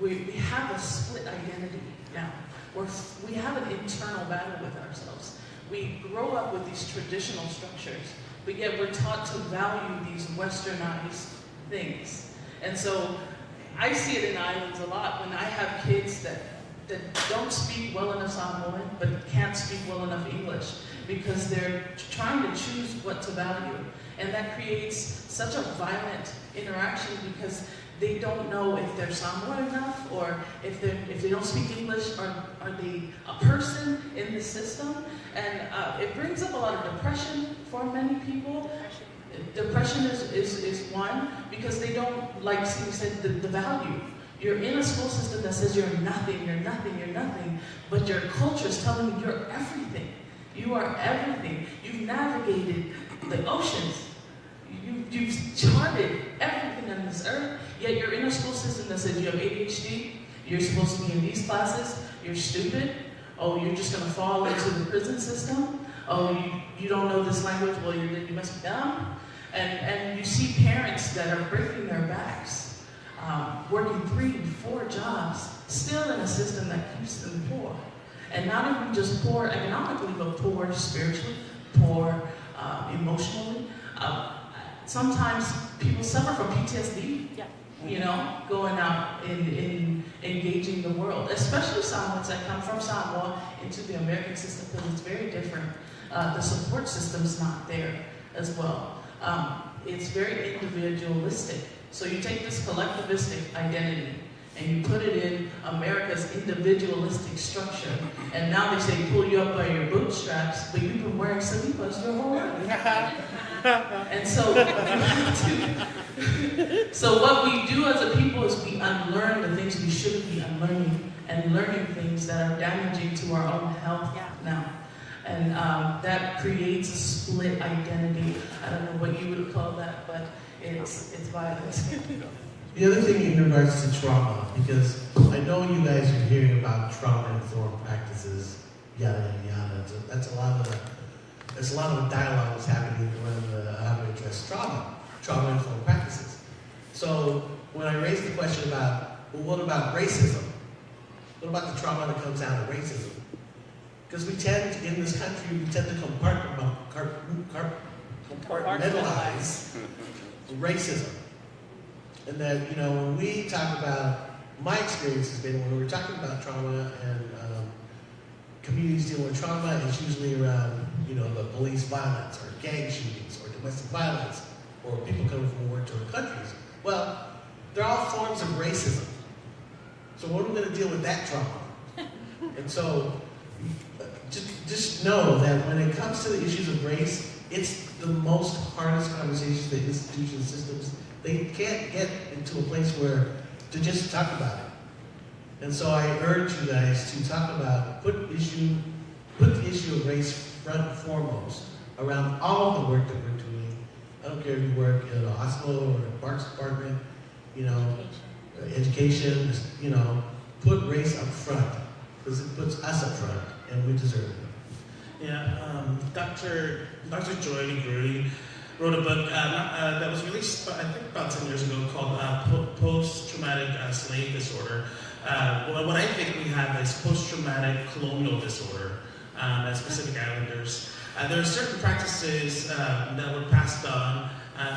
we have a split identity now. We have an internal battle with ourselves. We grow up with these traditional structures, but yet we're taught to value these westernized things. And so I see it in islands a lot when I have kids that don't speak well enough Samoan, but can't speak well enough English, because they're trying to choose what to value. And that creates such a violent interaction because they don't know if they're Samoan enough, or if they don't speak English, are they a person in the system? And it brings up a lot of depression for many people. Depression is one, because they don't, like Steve said, the value. You're in a school system that says you're nothing, you're nothing, you're nothing, but your culture is telling you you're everything. You are everything. You've navigated the oceans. You've charted everything on this earth, yet you're in a school system that says you have ADHD, you're supposed to be in these classes, you're stupid, oh, you're just going to fall into the prison system, oh, you don't know this language, well, you must be dumb. And you see parents that are breaking their backs, working 3, 4 jobs, still in a system that keeps them poor. And not only just poor economically, but poor spiritually, poor emotionally. Sometimes people suffer from PTSD, you know, going out in engaging the world, especially Samoans that come from Samoa into the American system, because it's very different. The support system's not there as well. It's very individualistic. So you take this collectivistic identity and you put it in America's individualistic structure, and now they say pull you up by your bootstraps, but you've been wearing slippers your whole life. And so so what we do as a people is we unlearn the things we shouldn't be unlearning, and learning things that are damaging to our own health now. And that creates a split identity. I don't know what you would call that, but it's violence. The other thing in regards to trauma, because I know you guys are hearing about trauma-informed practices, yada yada yada. So that's a lot of the dialogue that's happening when how to address trauma-informed practices. So when I raised the question about, well, what about racism? What about the trauma that comes out of racism? Because we tend, in this country, we tend to compartmentalize racism. And that, you know, when we talk about, my experience has been when we're talking about trauma and communities dealing with trauma, it's usually around, you know, the police violence or gang shootings or domestic violence or people coming from war-torn countries. Well, they're all forms of racism. So what are we going to deal with that trauma? And so just know that when it comes to the issues of race, it's the most hardest conversations that institutions, systems, they can't get into a place where to just talk about it. And so I urge you guys to talk about, put the issue of race front and foremost around all the work that we're doing. I don't care if you work in a hospital or in a parks department, you know, education, you know, put race up front, because it puts us up front, and we deserve it. Yeah, Dr. Joy Grody wrote a book that was released, I think, about 10 years ago called Post-Traumatic Slave Disorder. What I think we have is post-traumatic colonial disorder as Pacific Islanders. There are certain practices that were passed on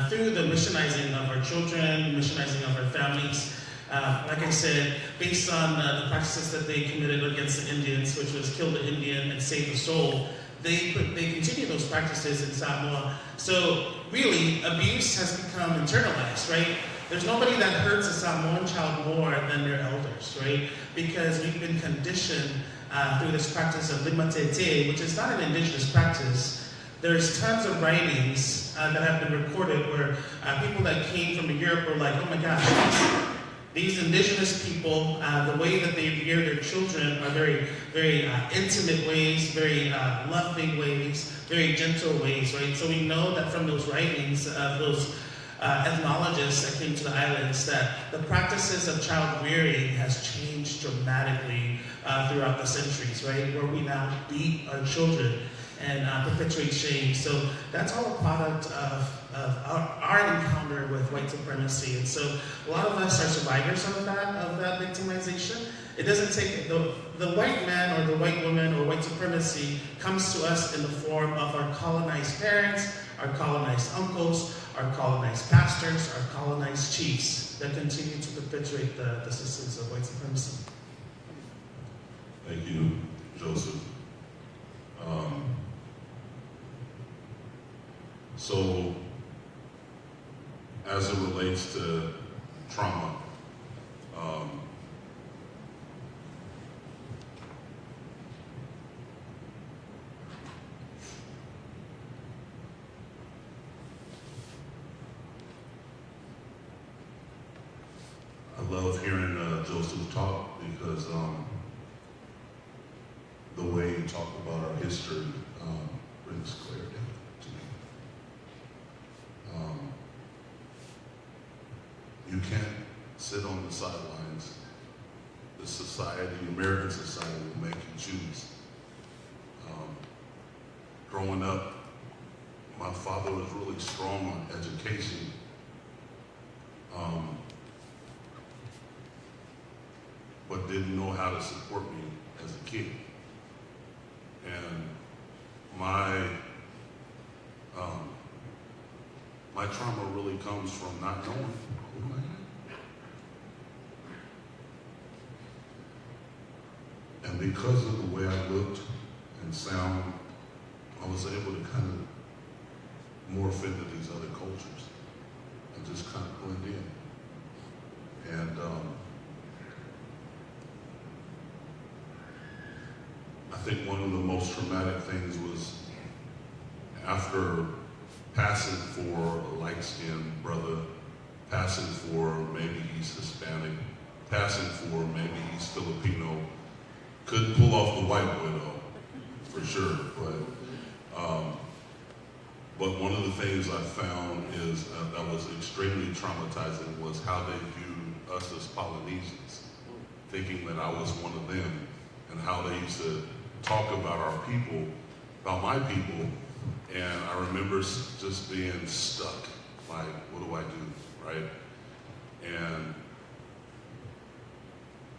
through the missionizing of our children, missionizing of our families. Like I said, based on the practices that they committed against the Indians, which was kill the Indian and save the soul, they continue those practices in Samoa. So really, abuse has become internalized, right? There's nobody that hurts a Samoan child more than their elders, right? Because we've been conditioned through this practice of limatete, which is not an indigenous practice. There's tons of writings that have been recorded where people that came from Europe were like, oh my gosh, these indigenous people, the way that they rear their children are very, very intimate ways, very loving ways, very gentle ways, right? So we know that from those writings of those ethnologists that came to the islands that the practices of child rearing has changed dramatically throughout the centuries, right? Where we now beat our children and perpetuate shame. So that's all a product of our encounter with white supremacy. And so a lot of us are survivors of that victimization. It doesn't take, the white man or the white woman or white supremacy comes to us in the form of our colonized parents, our colonized uncles, our colonized pastors, our colonized chiefs that continue to perpetuate the systems of white supremacy. Thank you, Joseph. So, as it relates to trauma, I love hearing Joseph talk because the way you talk about our history brings clarity to me. You can't sit on the sidelines. The society, American society, will make you choose. Growing up, my my father was really strong on education. But didn't know how to support me as a kid. And my trauma really comes from not knowing who I am. And because of the way I looked and sound, I was able to kind of morph into these other cultures and just kind of blend in. And I think one of the most traumatic things was after passing for a light-skinned brother, passing for maybe he's Hispanic, passing for maybe he's Filipino, couldn't pull off the white widow, for sure, but one of the things I found is that was extremely traumatizing was how they viewed us as Polynesians, thinking that I was one of them, and how they used to talk about our people, about my people, and I remember just being stuck, like, what do I do, right? And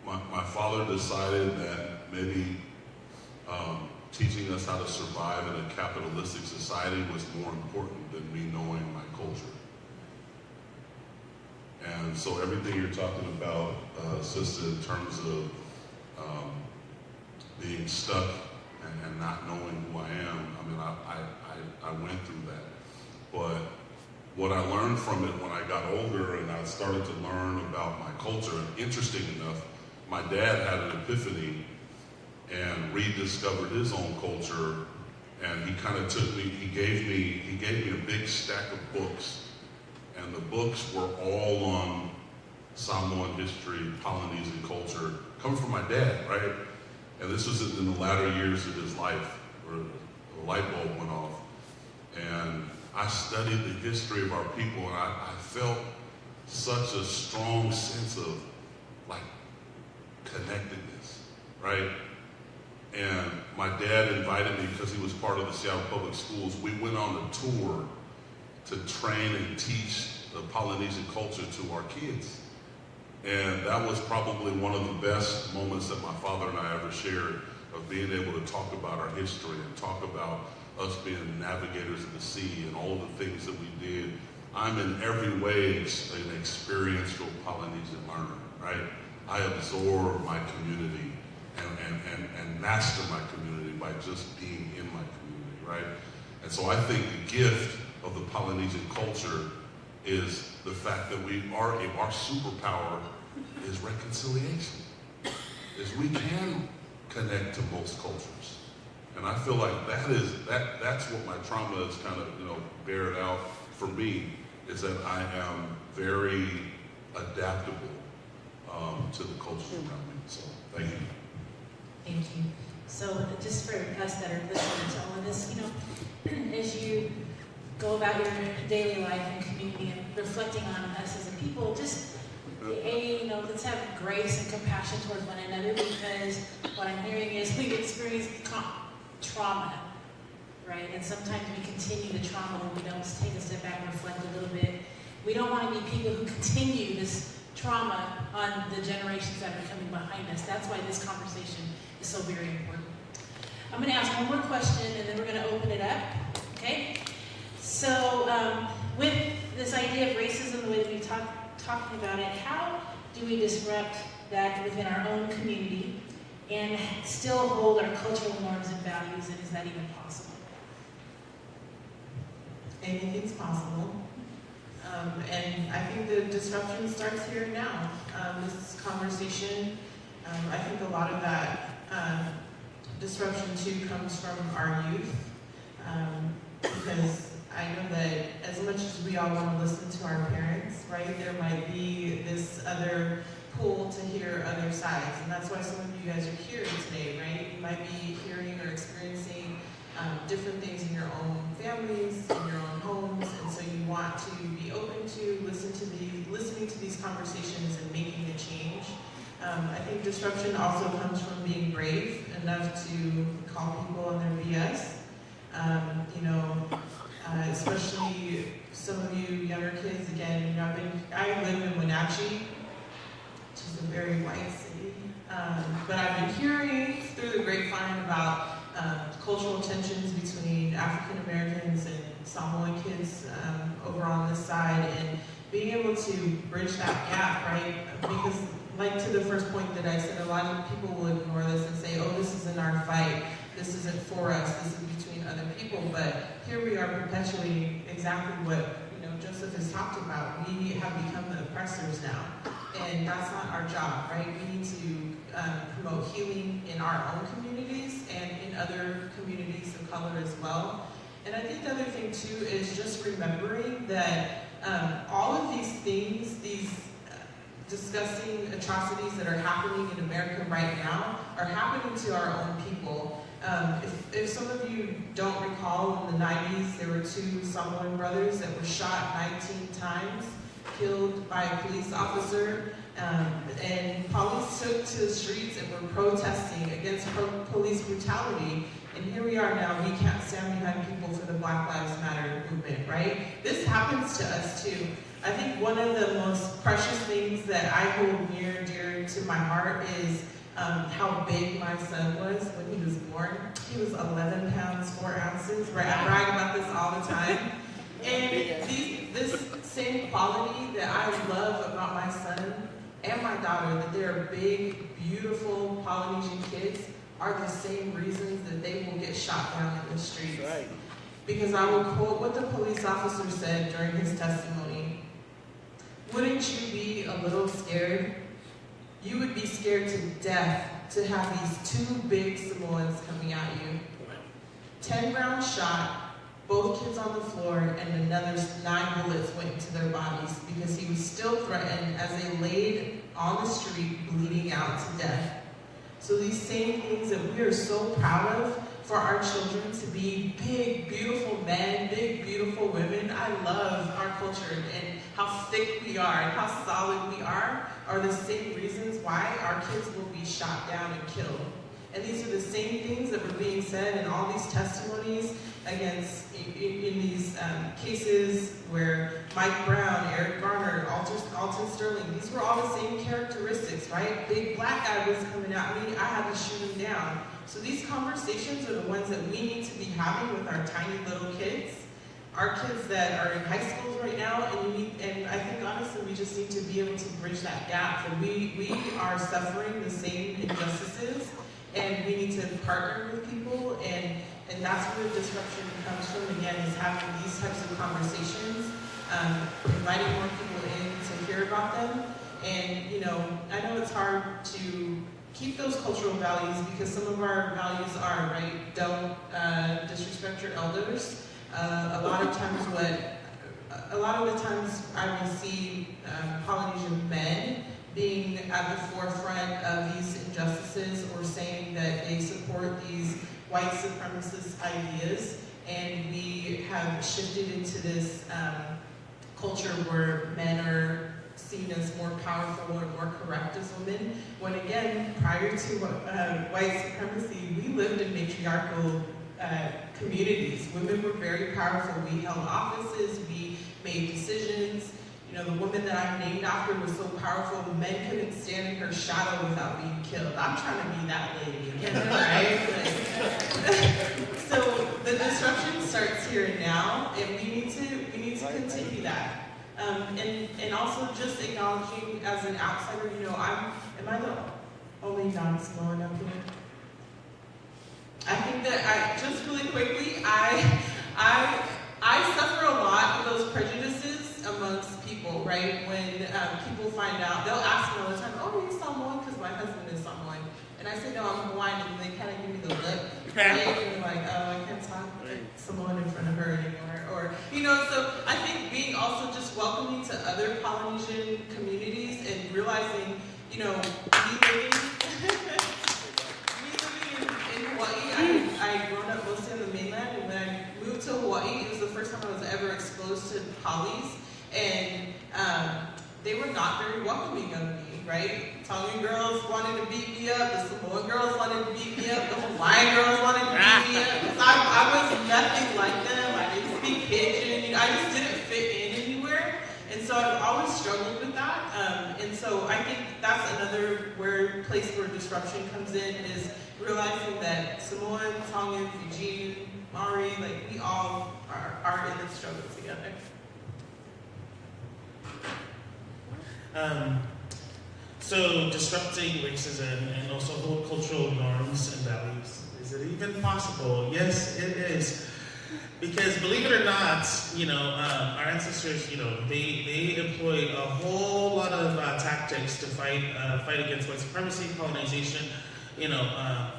my father decided that maybe teaching us how to survive in a capitalistic society was more important than me knowing my culture. And so everything you're talking about, sister, in terms of being stuck and not knowing who I am, I mean, I went through that. But what I learned from it when I got older and I started to learn about my culture, and interesting enough, my dad had an epiphany and rediscovered his own culture, and he kind of took me, he gave me a big stack of books, and the books were all on Samoan history, Polynesian culture, coming from my dad, right? And this was in the latter years of his life, where the light bulb went off. And I studied the history of our people, and I felt such a strong sense of, like, connectedness, right? And my dad invited me, because he was part of the Seattle Public Schools, we went on a tour to train and teach the Polynesian culture to our kids. And that was probably one of the best moments that my father and I ever shared, of being able to talk about our history and talk about us being navigators of the sea and all of the things that we did. I'm in every way an experiential Polynesian learner, right? I absorb my community and master my community by just being in my community, right? And so I think the gift of the Polynesian culture is the fact that our superpower is reconciliation, is we can connect to most cultures. And I feel like that's what my trauma has kind of, bared out for me, is that I am very adaptable to the cultures around me. So thank you. Thank you. So just for us that are listening to all of this, as you go about your daily life and community and reflecting on us as a people, just, let's have grace and compassion towards one another, because what I'm hearing is we've experienced trauma, right? And sometimes we continue the trauma when we don't take a step back and reflect a little bit. We don't want to be people who continue this trauma on the generations that are coming behind us. That's why this conversation is so very important. I'm going to ask one more question, and then we're going to open it up, okay? So with this idea of racism, the way that we're talking about it, how do we disrupt that within our own community and still hold our cultural norms and values, and is that even possible? Anything's possible. And I think the disruption starts here and now. This conversation, I think a lot of that disruption too comes from our youth, because I know that as much as we all want to listen to our parents, right, there might be this other pull to hear other sides, and that's why some of you guys are here today, right? You might be hearing or experiencing different things in your own families, in your own homes, and so you want to be open to listening to these conversations and making a change. I think disruption also comes from being brave enough to call people on their BS. especially some of you younger kids. Again, I live in Wenatchee, which is a very white city, but I've been hearing through the grapevine about cultural tensions between African Americans and Samoan kids over on this side, and being able to bridge that gap, right? Because, like to the first point that I said, a lot of people will ignore this and say, oh, this isn't our fight, this isn't for us, this is between other people. But here we are perpetuating exactly what Joseph has talked about. We have become the oppressors now, and that's not our job, right? We need to promote healing in our own communities and in other communities of color as well. And I think the other thing too is just remembering that all of these things, these disgusting atrocities that are happening in America right now are happening to our own people. If some of you don't recall, in the 90s, there were two Samoan brothers that were shot 19 times, killed by a police officer, and police took to the streets and were protesting against police brutality. And here we are now, we can't stand behind people for the Black Lives Matter movement, right? This happens to us too. I think one of the most precious things that I hold near and dear to my heart is how big my son was when he was born. He was 11 pounds, 4 ounces. Right? I brag about this all the time. And this same quality that I love about my son and my daughter, that they're big, beautiful Polynesian kids, are the same reasons that they will get shot down in the streets. Right. Because I will quote what the police officer said during his testimony. Wouldn't you be a little scared? You would be scared to death to have these two big Samoans coming at you. 10 rounds shot, both kids on the floor, and another 9 bullets went into their bodies because he was still threatened as they laid on the street bleeding out to death. So these same things that we are so proud of for our children to be big, beautiful men, big, beautiful women. I love our culture and how thick we are and how solid we are the same reasons why our kids will be shot down and killed. And these are the same things that were being said in all these testimonies against, in these cases where Mike Brown, Eric Garner, Alton Sterling, these were all the same characteristics, right? Big black guy was coming at me, I had to shoot him down. So these conversations are the ones that we need to be having with our tiny little kids, our kids that are in high schools right now, and I think honestly we just need to be able to bridge that gap. And we are suffering the same injustices, and we need to partner with people, and that's where the disruption comes from, again, is having these types of conversations, inviting more people in to hear about them. And I know it's hard to keep those cultural values because some of our values are, right, don't disrespect your elders. A lot of the times I will see Polynesian men being at the forefront of these injustices or saying that they support these white supremacist ideas, and we have shifted into this culture where men are seen as more powerful and more correct as women, when again, prior to white supremacy, we lived in matriarchal communities. Women were very powerful. We held offices, we made decisions. The woman that I'm named after was so powerful, men couldn't stand in her shadow without being killed. I'm trying to be that lady again, right? So the disruption starts here and now, and we need to continue that. And also just acknowledging as an outsider, am I the only non-Samoan up here? I think that just really quickly, I suffer a lot of those prejudices amongst people, right? When people find out, they'll ask me all the time, oh, are you Samoan? Because my husband is Samoan. And I say, no, I'm Hawaiian, and they kind of give me the look, right? And they're like, oh, I can't talk Samoan in front of her anymore. Or, so I think being also just welcoming to other Polynesian communities and realizing, me living in Hawaii, I grown up mostly on the mainland, and when I moved to Hawaii, it was the first time I was ever exposed to polys, and they were not very welcoming of me, right? Tongan girls wanted to beat me up, the Samoan girls wanted to beat me up, the Hawaiian girls wanted to beat me up, because I was nothing like them. I didn't speak pigeon. I just didn't fit in anywhere. And so I've always struggled with that. And so I think that's another place where disruption comes in, is realizing that Samoan, Tongan, Fijian, Maori, like we all are in this struggle together. So disrupting racism and also whole cultural norms and values. Is it even possible? Yes, it is. Because believe it or not, our ancestors, they employed a whole lot of tactics to fight against white supremacy, colonization.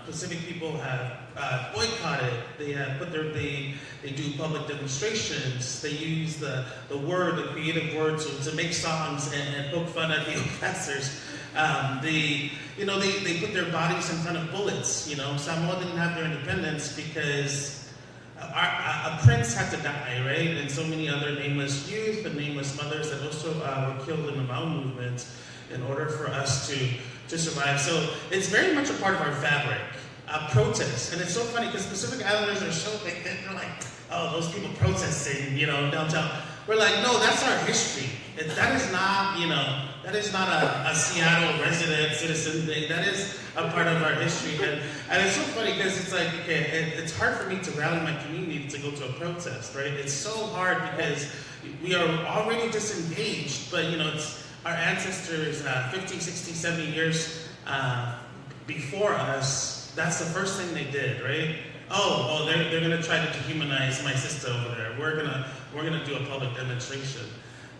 Pacific people have boycotted. They have they do public demonstrations. They use the creative word to make songs and poke fun at the oppressors. They put their bodies in front of bullets. Samoa didn't have their independence because a prince had to die, right? And so many other nameless youth and nameless mothers that also were killed in the Mau movement in order for us to survive. So it's very much a part of our fabric, protest. And it's so funny because Pacific Islanders are so big that they're like, oh, those people protesting, downtown. We're like, no, that's our history. That is not a Seattle resident citizen thing. That is a part of our history. And it's so funny because it's like, okay, it's hard for me to rally my community to go to a protest, right? It's so hard because we are already disengaged, but it's our ancestors 50, 60, 70 years before us, that's the first thing they did, right? Oh, they're gonna try to dehumanize my sister over there. We're gonna do a public demonstration.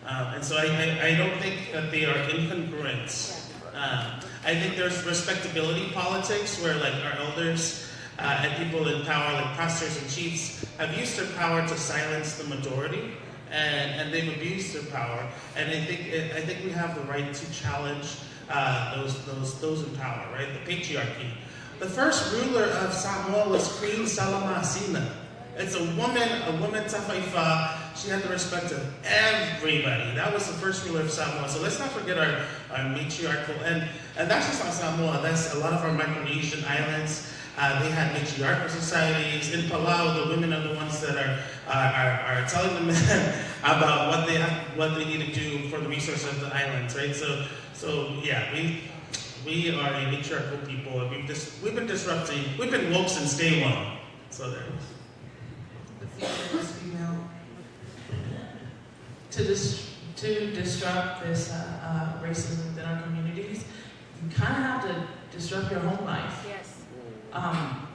And so I don't think that they are incongruent. I think there's respectability politics where like our elders and people in power, like pastors and chiefs, have used their power to silence the majority, and they've abused their power. And I think we have the right to challenge those in power, right? The patriarchy. The first ruler of Samoa was Queen Salamasina. It's a woman Tafaifa. She had the respect of everybody. That was the first ruler of Samoa. So let's not forget our matriarchal, and that's just not Samoa. That's a lot of our Micronesian islands. They had matriarchal societies. In Palau, the women are the ones that are telling the men about what they need to do for the resources of the islands, right? So yeah, we are a matriarchal people, and we've been disrupting. We've been woke since day one. So there. To disrupt this racism within our communities, you kind of have to disrupt your home life. Yes.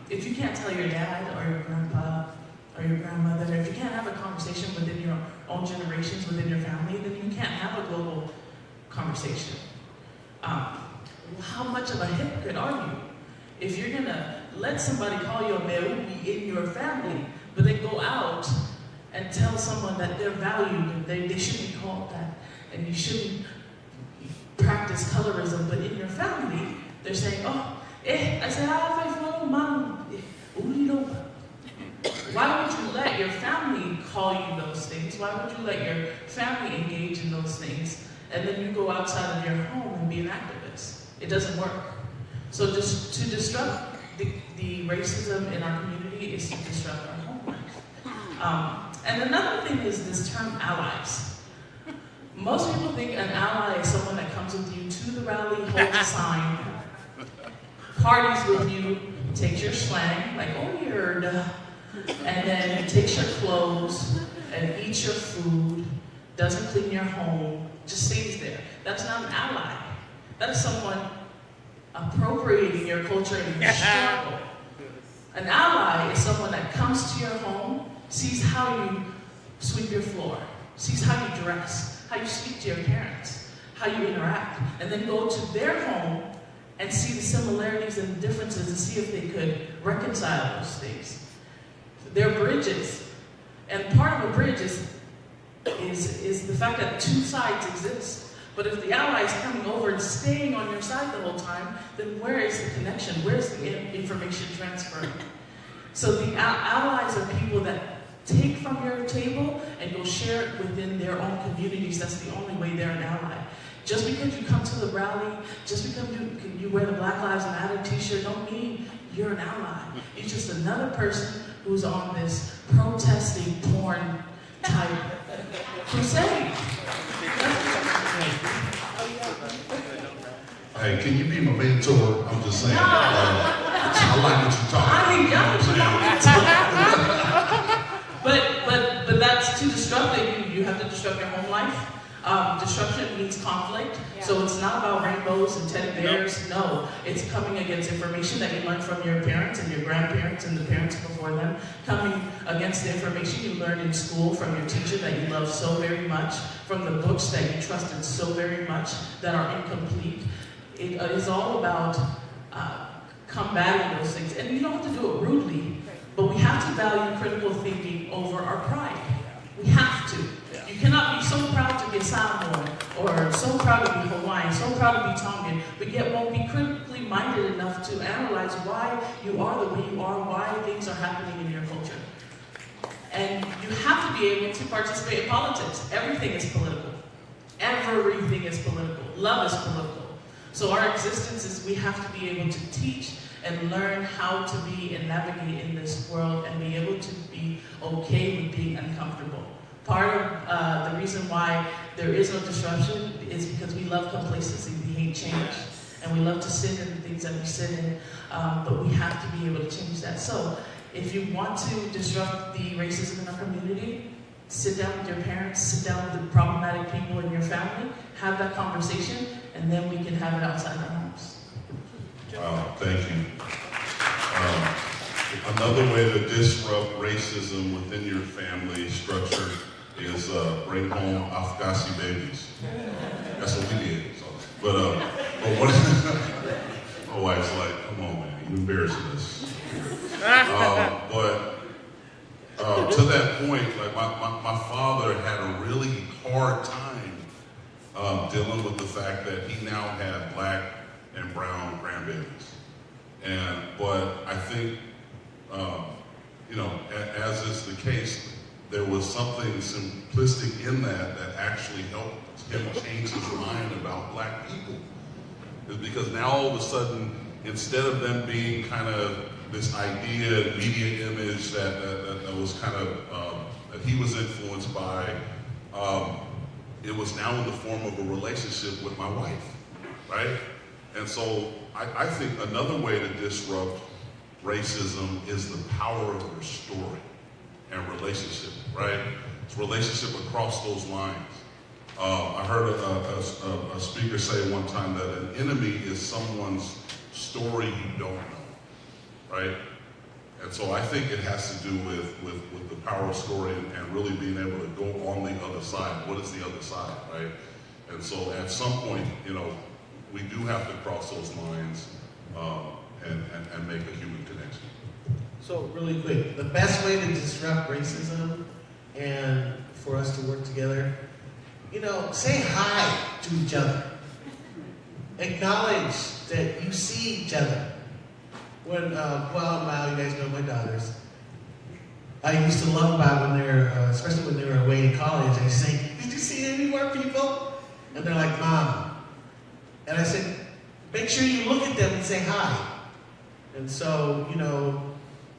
If you can't tell your dad or your grandpa or your grandmother, if you can't have a conversation within your own generations, within your family, then you can't have a global conversation. How much of a hypocrite are you? If you're gonna let somebody call you a meubi in your family, but then go out and tell someone that they're valued and they shouldn't be called that, and you shouldn't practice colorism, but in your family, they're saying, oh, I said, why would you let your family call you those things? Why would you let your family engage in those things? And then you go outside of your home and be an activist. It doesn't work. So just to disrupt the racism in our community is to disrupt our home life. And another thing is this term allies. Most people think an ally is someone that comes with you to the rally, holds a sign, parties with you, takes your slang, like, oh, you're, and then takes your clothes and eats your food, doesn't clean your home, just stays there. That's not an ally. That is someone appropriating your culture and your struggle. An ally is someone that comes to your home, sees how you sweep your floor, sees how you dress, how you speak to your parents, how you interact, and then go to their home and see the similarities and differences and see if they could reconcile those things. They're bridges. And part of a bridge is the fact that two sides exist. But if the ally is coming over and staying on your side the whole time, then where is the connection? Where's the information transfer? So the allies are people that take from your table and go share it within their own communities. That's the only way they're an ally. Just because you come to the rally, just because you wear the Black Lives Matter t-shirt, don't mean you're an ally. You're just another person who's on this protesting porn type crusade. Hey, can you be my mentor? I'm just saying. I like what you're talking about. But that's to disrupt it. You have to disrupt your home life. Disruption means conflict. Yeah. So it's not about rainbows and teddy bears. No, it's coming against information that you learned from your parents and your grandparents and the parents before them. Coming against the information you learned in school from your teacher that you love so very much, from the books that you trusted so very much that are incomplete. It is all about combating those things. And you don't have to do it rudely, but we have to value critical thinking over our pride. We have to. You cannot be so proud to be Samoan, or so proud to be Hawaiian, so proud to be Tongan, but yet won't be critically minded enough to analyze why you are the way you are, why things are happening in your culture. And you have to be able to participate in politics. Everything is political. Everything is political. Love is political. So our existence is we have to be able to teach and learn how to be and navigate in this world and be able to be okay with being uncomfortable. Part of the reason why there is no disruption is because we love complacency, we hate change, and we love to sit in the things that we sit in, but we have to be able to change that. So if you want to disrupt the racism in our community, sit down with your parents, sit down with the problematic people in your family, have that conversation, and then we can have it outside our homes. Wow, thank you. Another way to disrupt racism within your family structure is bring home Afghani babies. That's what we did. So, but what? My wife's like, come on, man, you're embarrassing us. To that point, like my father had a really hard time dealing with the fact that he now had black and brown grandbabies. But I think, as is the case, there was something simplistic in that actually helped him change his mind about black people. It's because now all of a sudden, instead of them being kind of this idea, media image that was kind of, that he was influenced by, it was now in the form of a relationship with my wife, right? And so I think another way to disrupt racism is the power of your story and relationship, right? It's relationship across those lines. I heard a speaker say one time that an enemy is someone's story you don't know, right? And so I think it has to do with the power of story and really being able to go on the other side. What is the other side, right? And so at some point, we do have to cross those lines and make a human connection. So really quick, the best way to disrupt racism and for us to work together, say hi to each other. Acknowledge that you see each other. When, now you guys know my daughters. I used to love about when they're, especially when they were away in college, I say, did you see any more people? And they're like, Mom. And I said, make sure you look at them and say hi. And so,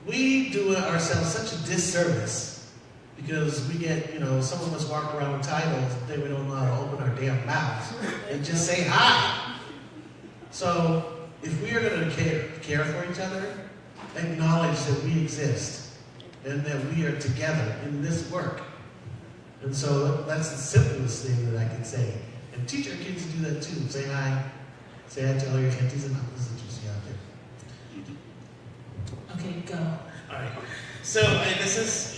we do ourselves such a disservice because we get, some of us walk around with titles and then we don't know how to open our damn mouths and just say hi. So if we are going to care for each other, acknowledge that we exist and that we are together in this work. And so that's the simplest thing that I can say. And teach our kids to do that too. Say hi. Say hi to all your aunties and uncles that you see out there. Okay, go. All right. So this is,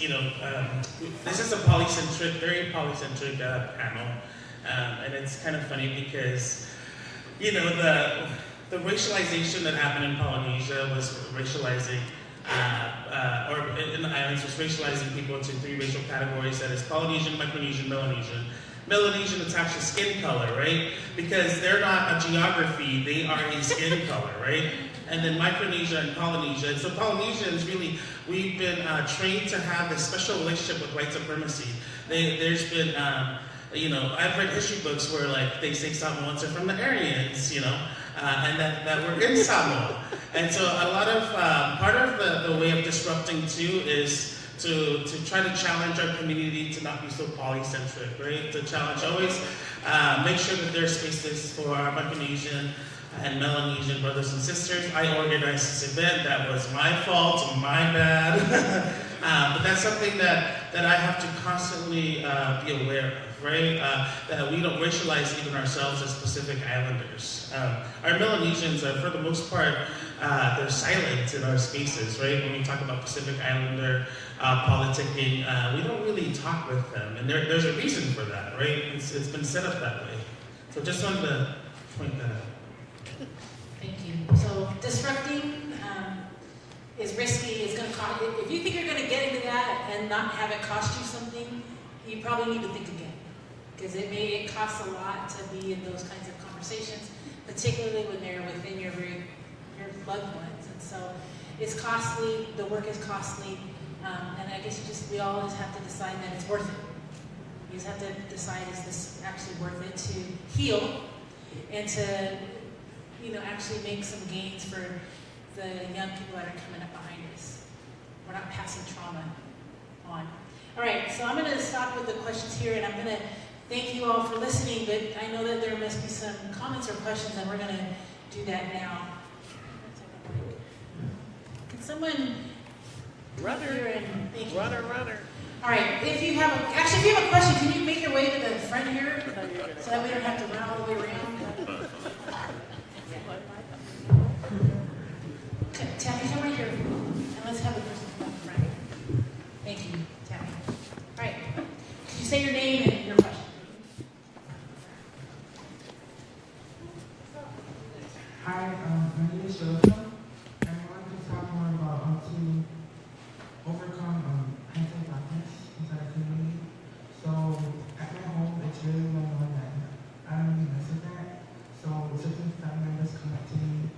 this is a very polycentric panel, and it's kind of funny because, the racialization that happened in Polynesia was racializing, or in the islands was racializing people into three racial categories. That is Polynesian, Micronesian, Melanesian. Melanesian, it's actually skin color, right? Because they're not a geography, they are a skin color, right? And then Micronesia and Polynesia. And so Polynesians really, we've been trained to have this special relationship with white supremacy. There's been, I've read history books where they say Samoans are from the Aryans, and that we're in Samoa. And so a lot of, part of the way of disrupting too is to try to challenge our community to not be so polycentric, right? To challenge always, make sure that there are spaces for our Micronesian and Melanesian brothers and sisters. I organized this event. That was my fault, my bad. But that's something that I have to constantly be aware of, right? That we don't racialize even ourselves as Pacific Islanders. Our Melanesians are, for the most part, they're silent in our spaces, right? When we talk about Pacific Islander politicking, we don't really talk with them. And there's a reason for that, right? It's been set up that way. So just wanted to point that out. Thank you. So disrupting is risky. It's going to cost. If you think you're going to get into that and not have it cost you something, you probably need to think again, because it costs a lot to be in those kinds of conversations, particularly when they're within your loved ones. And so it's costly. The work is costly, and I guess we all just have to decide that it's worth it. You just have to decide, is this actually worth it to heal and to actually make some gains for the young people that are coming up behind us. We're not passing trauma on. All right, so I'm going to stop with the questions here, and I'm going to thank you all for listening, but I know that there must be some comments or questions, and we're going to do that now. Can someone Runner. here and thank you. Runner. All right, if you have a question, can you make your way to the front here so that we don't have to run all the way around? Tammy, come right here, and let's have the person come up front. Thank you, Tammy. All right, could you say your name and your question? Hi, my name is Joseph, and I wanted to talk more about how to overcome anti-blackness inside the community. So, at my home, it's really well known that I don't really mess with that. So, certain family members come up to me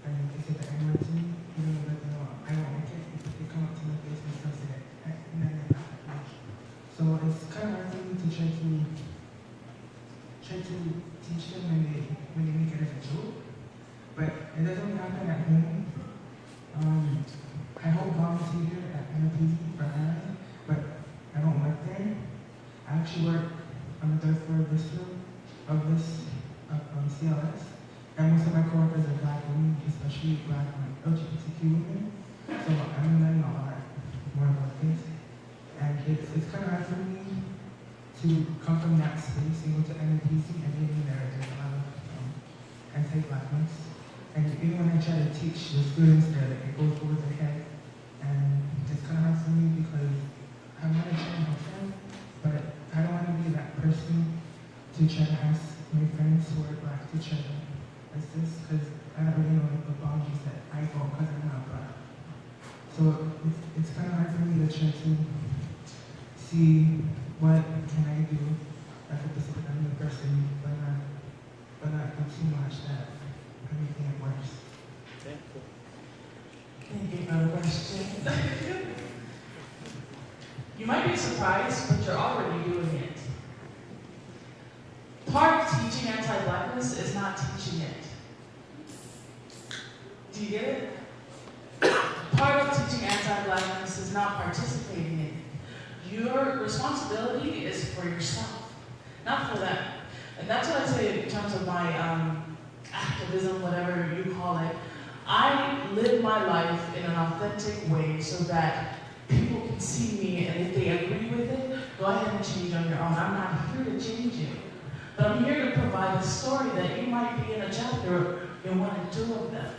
and they say the N-word to me, even though I don't like it. They come up to my face and stuff say that, and then they laugh at me. So, it's kind of hard for me to try to teach them when they make it as a joke. But it doesn't happen at home. I help volunteer at NPZ for Highline, but I don't work there. I actually work on the third floor of this CLS, and most of my coworkers are Black women, especially Black LGBTQ women. So I'm learning a lot more about this, and it's kind of hard for me to come from that space and go to NPZ and maybe there's a lot of anti-Blackness. And even when I try to teach the students there, it goes over their head. And it's kind of hard for me because I want to try and help them, but I don't want to be that person to try to ask my friends who are Black to try to assist, because I don't really know the boundaries that I go because I'm not Black. So it's kind of hard for me to try to see what can I do as a Pacific Islander person, but not do too much that everything at worse. Thank you for the question. You might be surprised, but you're already doing it. Part of teaching anti-Blackness is not teaching it. Do you get it? Part of teaching anti-Blackness is not participating in it. Your responsibility is for yourself, not for them. And that's what I say in terms of my activism, whatever you call it. I live my life in an authentic way so that people can see me, and if they agree with it, go ahead and change on your own. I'm not here to change you, but I'm here to provide a story that you might be in a chapter in one or two of them.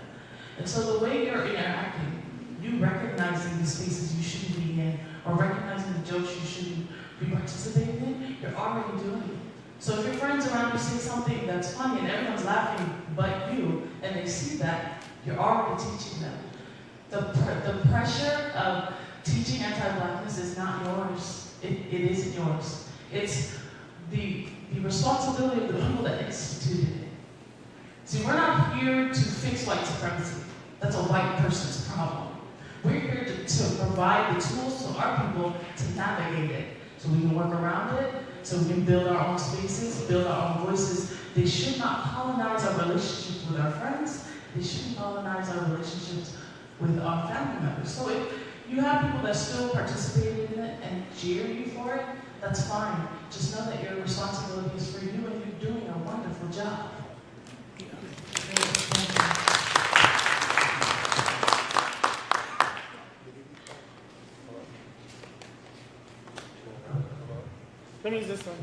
And so the way you're interacting, you recognizing the spaces you shouldn't be in, or recognizing the jokes you shouldn't be participating in, you're already doing it. So if your friends around you say something that's funny and everyone's laughing but you, and they see that, you're already teaching them. The pressure of teaching anti-Blackness is not yours. It isn't yours. It's the responsibility of the people that instituted it. See, we're not here to fix white supremacy. That's a white person's problem. We're here to provide the tools to our people to navigate it, so we can work around it, so we can build our own spaces, build our own voices. They should not colonize our relationships with our friends. They shouldn't colonize our relationships with our family members. So you have people that still participate in it and cheer you for it, that's fine. Just know that your responsibility is for you and you're doing a wonderful job. Let me use this one.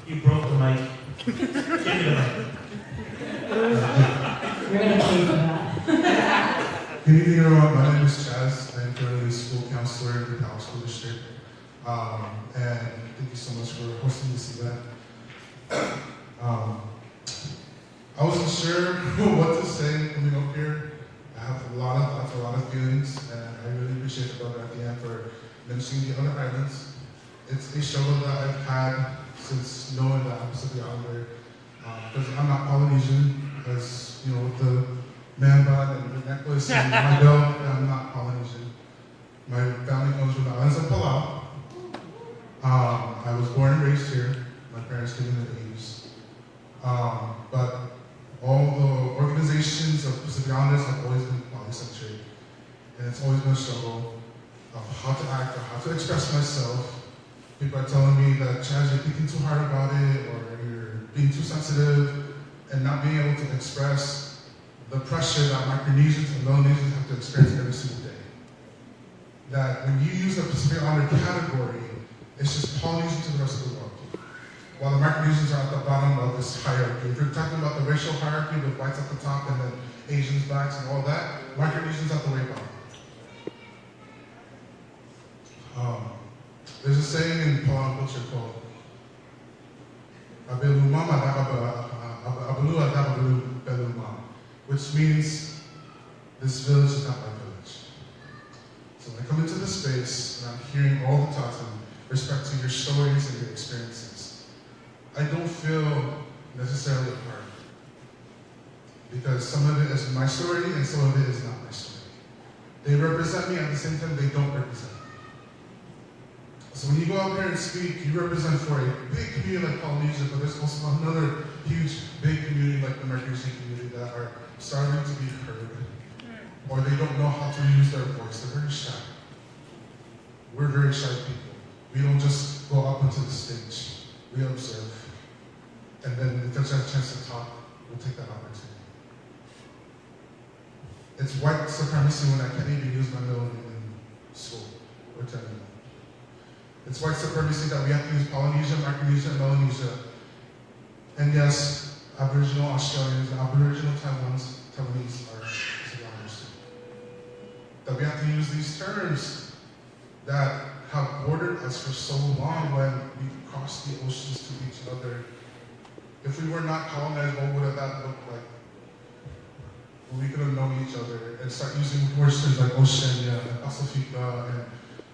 You broke the mic. Give me the mic. We're going to pay for that. Good evening, everyone. My name is Chaz. I'm currently a school counselor in the Dallas School District. And thank you so much for hosting this event. I wasn't sure what to say coming up here. I have a lot of thoughts, a lot of feelings, and I really appreciate the brother at the end for mentioning the other islands. It's a struggle that I've had since knowing that I'm Pacific Islander. Because I'm not Polynesian, as you know, with the man bun and the necklace and my belt, I'm not Polynesian. My family comes from the islands of Palau. I was born and raised here. My parents came in the 80s. But all the organizations of Pacific Islanders have always been polycentric. And it's always been a struggle of how to act or how to express myself. People are telling me that, Chaz, you're thinking too hard about it, or you're being too sensitive, and not being able to express the pressure that Micronesians and Melanesians have to experience every single day. That when you use the Pacific Islander category, it's just Polynesian to the rest of the world. While the Micronesians are at the bottom of this hierarchy. If you're talking about the racial hierarchy with whites at the top and then Asians, blacks, and all that, Micronesians at the way bottom. There's a saying in Palau culture called which means this village is not my village. So when I come into this space and I'm hearing all the talks and respect to your stories and your experiences, I don't feel necessarily a part. Because some of it is my story and some of it is not my story. They represent me, at the same time they don't represent me. So when you go out there and speak, you represent for a big community like Polynesia, but there's also another huge, big community like the Micronesian community that are starting to be heard. Or they don't know how to use their voice. They're very shy. We're very shy people. We don't just go up onto the stage. We observe. And then if there's a chance to talk, we'll take that opportunity. It's white supremacy when I can't even use my middle name in school or telling. It's white supremacy that we have to use Polynesia, Micronesia, and Melanesia. And yes, Aboriginal Australians and Aboriginal Taiwanese are Pacific. That we have to use these terms that have bordered us for so long when we crossed the oceans to each other. If we were not colonized, what would that look like? Well, we could have known each other and start using words like Oceania and Pasifika and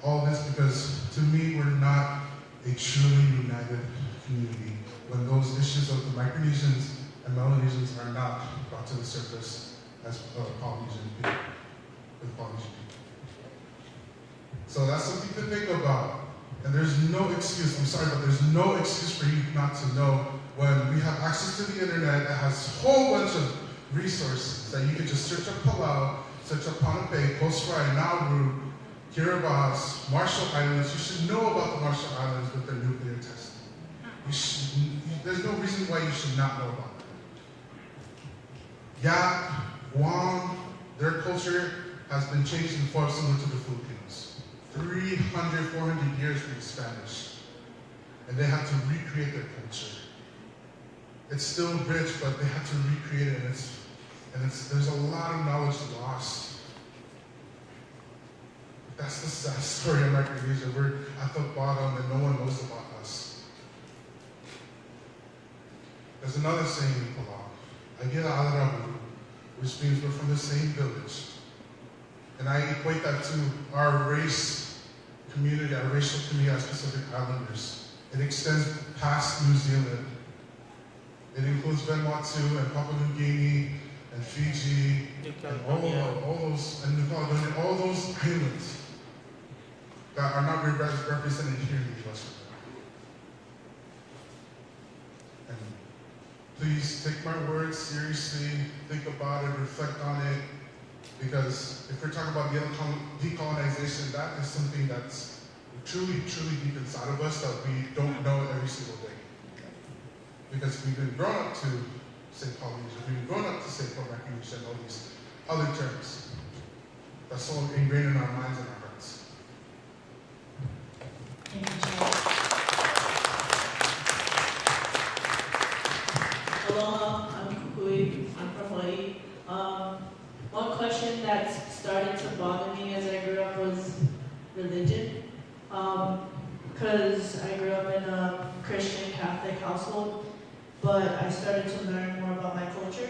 all this, because to me, we're not a truly united community when those issues of the Micronesians and Melanesians are not brought to the surface as Polynesian people, with Polynesian people. So that's something to think about. And there's no excuse, I'm sorry, but there's no excuse for you not to know when we have access to the internet that has a whole bunch of resources that you can just search up Palau, search up Pohnpei, Coast Fry, Nauru, Kiribati, Marshall Islands. You should know about the Marshall Islands with their nuclear testing. There's no reason why you should not know about them. Yap, Guam, their culture has been changed in form similar to the Filipinos. 300, 400 years being Spanish. And they had to recreate their culture. It's still rich, but they had to recreate it, and there's a lot of knowledge lost. That's the sad story of Micronesia. We're at the bottom and no one knows about us. There's another saying in Palau, Agila Alarabu, which means we're from the same village. And I equate that to our race community, our racial community as Pacific Islanders. It extends past New Zealand. It includes Vanuatu and Papua New Guinea and Fiji and all those, and New Caledonia, all those islands that are not represented here in the US. And please take my words seriously, think about it, reflect on it, Because if we're talking about decolonization, that is something that's truly, truly deep inside of us that we don't know every single day. Because we've been grown up to say Polynesian, we've been grown up to say recognition, all these other terms. That's so ingrained in our minds and our hearts. Thank you, Chair. Aloha, I'm Kukui, I'm from Hawaii. One question that's started to bother me as I grew up was religion. Because I grew up in a Christian Catholic household, but I started to learn more about my culture,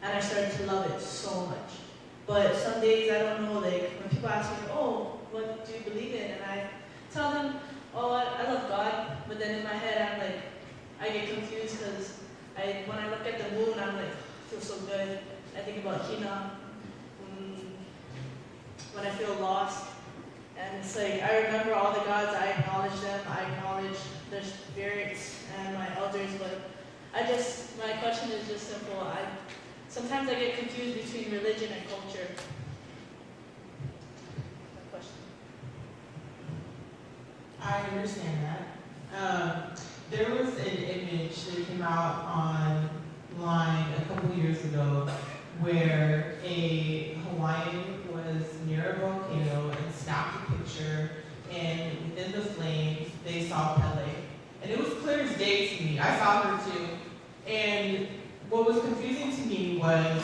and I started to love it so much. But some days I don't know, like when people ask me, oh, what do you believe in? And I tell them, oh, I love God, but then in my head I'm like, I get confused because when I look at the moon, I'm like, I feel so good. I think about Hina. When I feel lost, and it's like, I remember all the gods, I acknowledge them, I acknowledge their spirits and my elders, but my question is just simple. Sometimes I get confused between religion and culture. My question. I understand that. There was an image that came out online a couple years ago where a Hawaiian was near a volcano and snapped a picture, and within the flames they saw Pele. And it was clear as day to me. I saw her too. And what was confusing to me was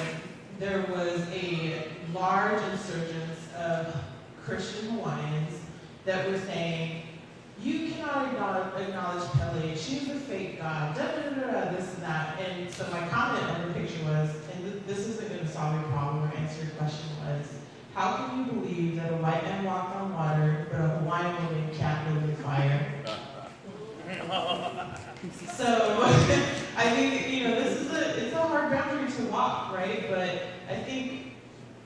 there was a large insurgence of Christian Hawaiians that were saying, you cannot acknowledge Pele, she's a fake god, this and that. And so my comment on the picture was, and this isn't going to solve your problem or answer your question, was, how can you believe that a white man walked on water, but a Hawaiian woman can't live in fire? So I think, this is it's a hard boundary to walk, right? But I think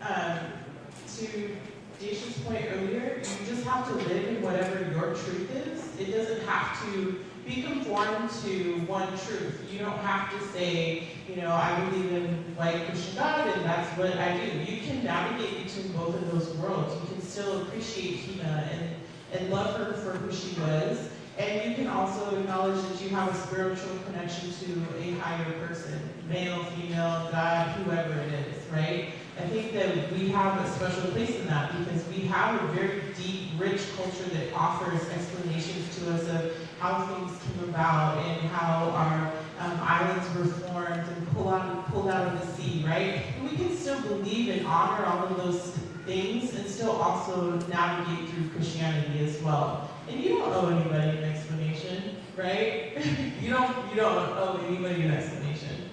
to Dacia's point earlier, you just have to live in whatever your truth is. It doesn't have to be conformed to one truth. You don't have to say, I believe in white Christian God and that's what I do. You can navigate between both of those worlds. You can still appreciate Hina and love her for who she was. And you can also acknowledge that you have a spiritual connection to a higher person, male, female, God, whoever it is, right? I think that we have a special place in that because we have a very deep, rich culture that offers explanations to us of how things came about and how our islands were formed and pulled out of the sea, right? And we can still believe and honor all of those things and still also navigate through Christianity as well. And you don't owe anybody an explanation, right? you don't owe anybody an explanation.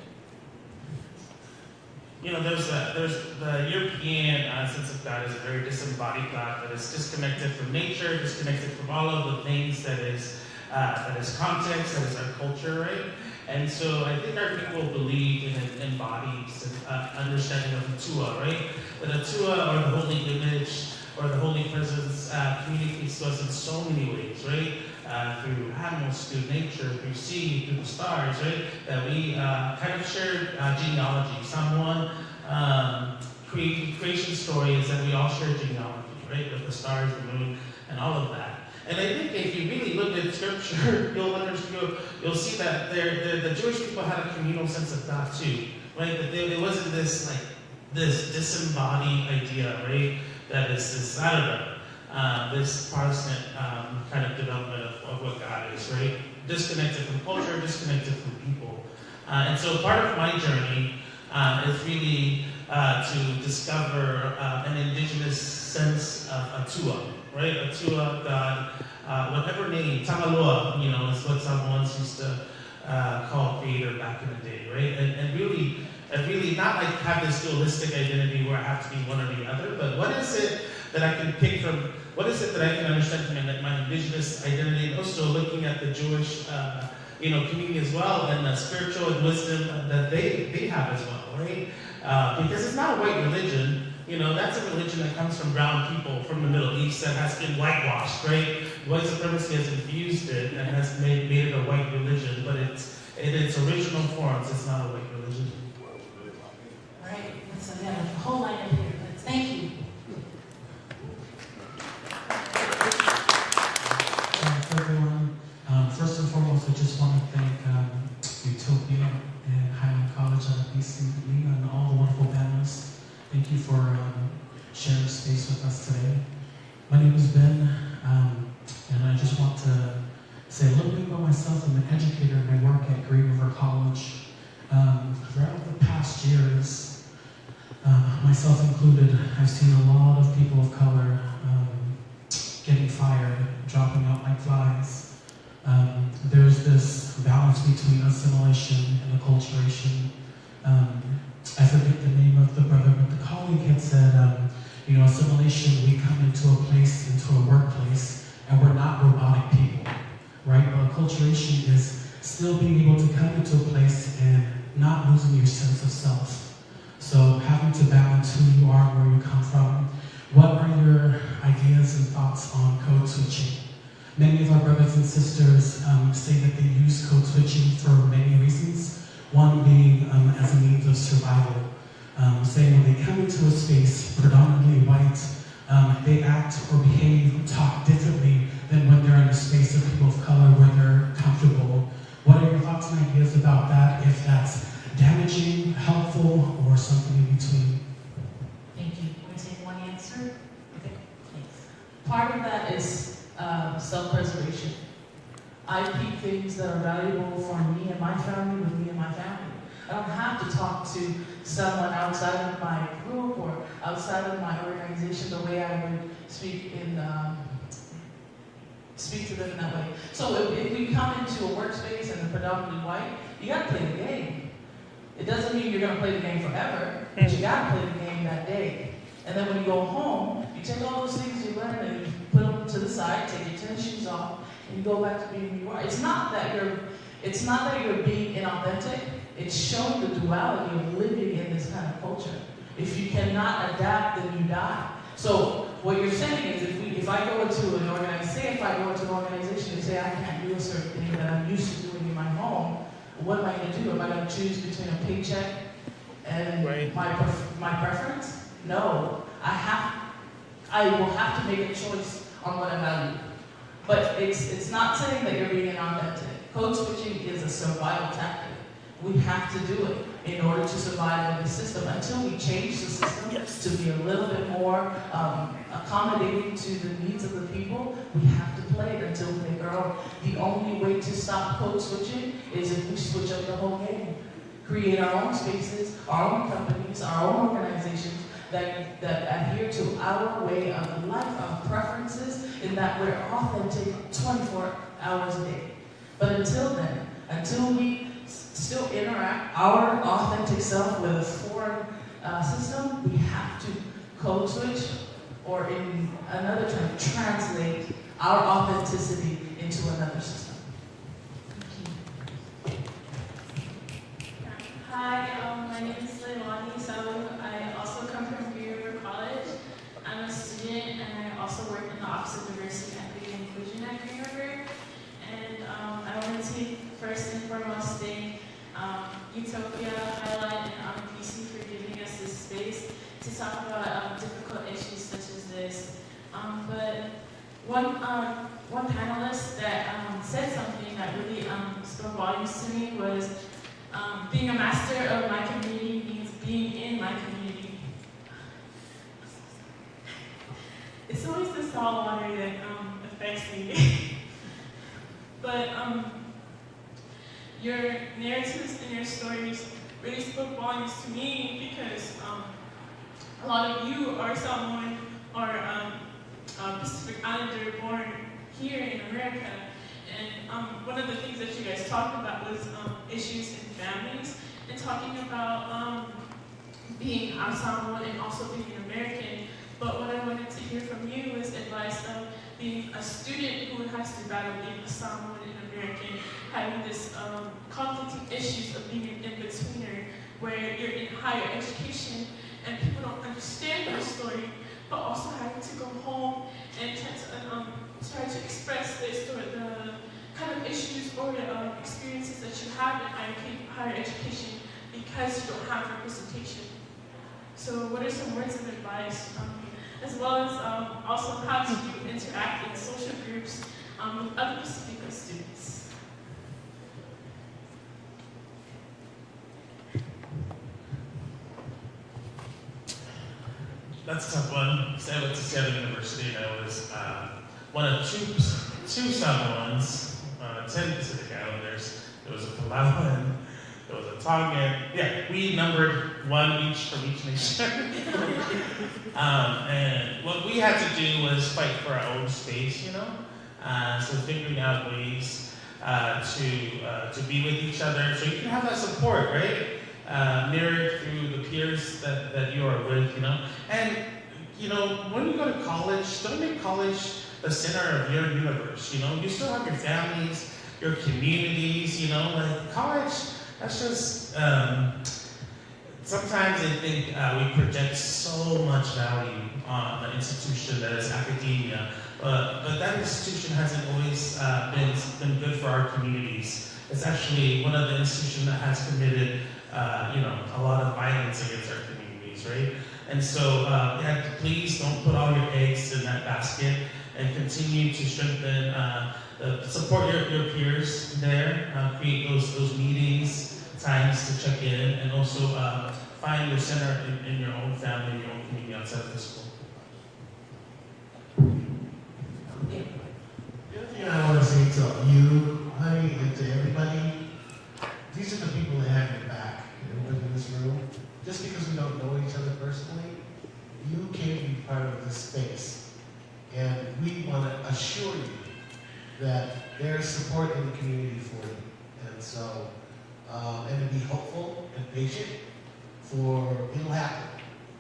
There's the European sense of God is a very disembodied God that is disconnected from nature, disconnected from all of the things that is context, that is our culture, right? And so I think our people believe in an embodied understanding of the U.T.O.P.I.A, right? That the U.T.O.P.I.A, or the holy image, or the holy presence, communicates to us in so many ways, right? Through animals, through nature, through sea, through the stars, right? That we kind of share genealogy. Someone creation story is that we all share genealogy, right? With the stars, the moon, and all of that. And I think if you really look at Scripture, you'll see that the Jewish people had a communal sense of God too, right? That it wasn't this disembodied idea, right? That is this, I don't know, this Protestant kind of development of what God is, right? Disconnected from culture, disconnected from people. And so part of my journey is really to discover an indigenous sense of a U.T.O.P.I.A, right? A U.T.O.P.I.A God, whatever name, Talanoa, is what someone used to call creator back in the day, right? And really not like have this dualistic identity where I have to be one or the other, but what is it that I can pick from, what is it that I can understand from my indigenous identity, and also looking at the Jewish community as well, and the spiritual and wisdom that they have as well, right? Because it's not a white religion, that's a religion that comes from brown people from the Middle East that has been whitewashed, right? White supremacy has infused it and has made it a white religion, but in its original forms, it's not a white religion. All right, so we have a whole line of here, but I work at Green River College. Throughout the past years, myself included, I've seen a lot of people of color getting fired, dropping out like flies. There's this balance between assimilation and acculturation. I forget the name of the brother, but the colleague had said, assimilation, we come into a place, into a workplace, and we're not robotic people, right? But acculturation is still being able to come into a place and not losing your sense of self. So having to balance who you are, where you come from. What are your ideas and thoughts on code switching? Many of our brothers and sisters say that they use code switching for many reasons. One being as a means of survival. Saying when they come into a space predominantly white, they act or behave, talk differently than when they're in a space of people of color where they're comfortable. What are your thoughts and ideas about that, if that's damaging, helpful, or something in between? Thank you. Want to take one answer? Okay, thanks. Part of that is self-preservation. I keep things that are valuable for me and my family with me and my family. I don't have to talk to someone outside of my group or outside of my organization the way I would speak to them in that way. So if we come into a workspace and they're predominantly white, you got to play the game. It doesn't mean you're going to play the game forever, but you got to play the game that day. And then when you go home, you take all those things you learned and you put them to the side, take your tennis shoes off, and you go back to being who you are. It's not that you're being inauthentic. It's showing the duality of living in this kind of culture. If you cannot adapt, then you die. So what you're saying is, if I go into an organization and say I can't do a certain thing that I'm used to doing in my home, what am I going to do? Am I going to choose between a paycheck and my preference? No, I will have to make a choice on what I value. But it's not saying that you're being inauthentic. Code switching is a survival tactic. We have to do it in order to survive in the system. Until we change the system to be a little bit more accommodating to the needs of the people, we have to play it until we make our own. The only way to stop code switching is if we switch up the whole game. Create our own spaces, our own companies, our own organizations that adhere to our way of life, our preferences, in that we're authentic 24 hours a day. But until then, until we still interact our authentic self with a foreign system, we have to code switch, or in another term, translate our authenticity into another system. Hi, my name is Leilani. So I also come from Green River College. I'm a student, and I also work in the Office of Diversity, Equity, and Inclusion at Green River. And I want to first and foremost thank U.T.O.P.I.A, Highline, and PC for giving us this space to talk about difficult issues such as this. But one panelist that said something that really spoke volumes to me was being a master of my community means being in my community. It's always the salt water that affects me. But your narratives and your stories really spoke volumes to me because a lot of you are Samoan or Pacific Islander born here in America. And one of the things that you guys talked about was issues in families and talking about being a Samoan and also being an American. But what I wanted to hear from you was advice of being a student who has to battle being a Samoan and American, having this conflicting issues of being an in-betweener, where you're in higher education and people don't understand your story, but also having to go home and try to express this or the kind of issues or the experiences that you have in higher education because you don't have representation. So what are some words of advice, as well as also how do you interact in social groups with other Pasifika students? That's a tough one. So I went to Seattle University and I was one of two Samoans, 10 Pacific Islanders, there was a Palawan, there was a Tongan. Yeah, we numbered one each from each nation. And what we had to do was fight for our own space, you know? So figuring out ways to be with each other so you can have that support, right? Mirrored through the peers that you are with, you know? And, you know, when you go to college, don't make college the center of your universe, you know? You still have your families, your communities, you know? Like college, that's just, sometimes I think we project so much value on an institution that is academia, but that institution hasn't always been good for our communities. It's actually one of the institutions that has committed, you know, a lot of violence against our communities, right? And so, yeah, please don't put all your eggs in that basket and continue to strengthen, support your peers there, create those meetings, times to check in, and also find your center in your own family, your own community outside of the school. The other thing I want to say to you, honey, and to everybody, these are the people that have your back, everybody in this room. Just because we don't know each other personally, you can be part of this space. And we want to assure you that there's support in the community for you. And so, and to be hopeful and patient for it'll happen.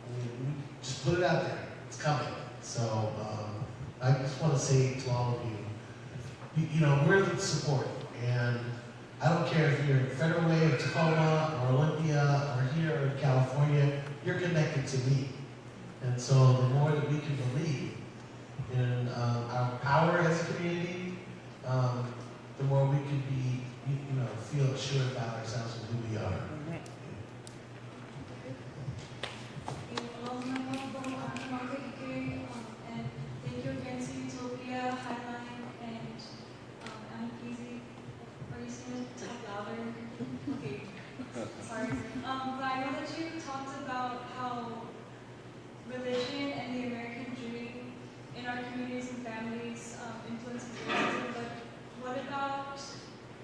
I mean, we just put it out there. It's coming. So I just want to say to all of you, you know, we're the support. And I don't care if you're in Federal Way or Tacoma or Olympia or here or in California, you're connected to me. And so the more that we can believe in our power as a community, the more we can be, you know, feel assured about ourselves and who we are. And thank you again to U.T.O.P.I.A, Highline, and Easy. Are you saying it louder? Okay, sorry. But I know that you talked about how religion and the American dream in our communities and families influences racism, but what about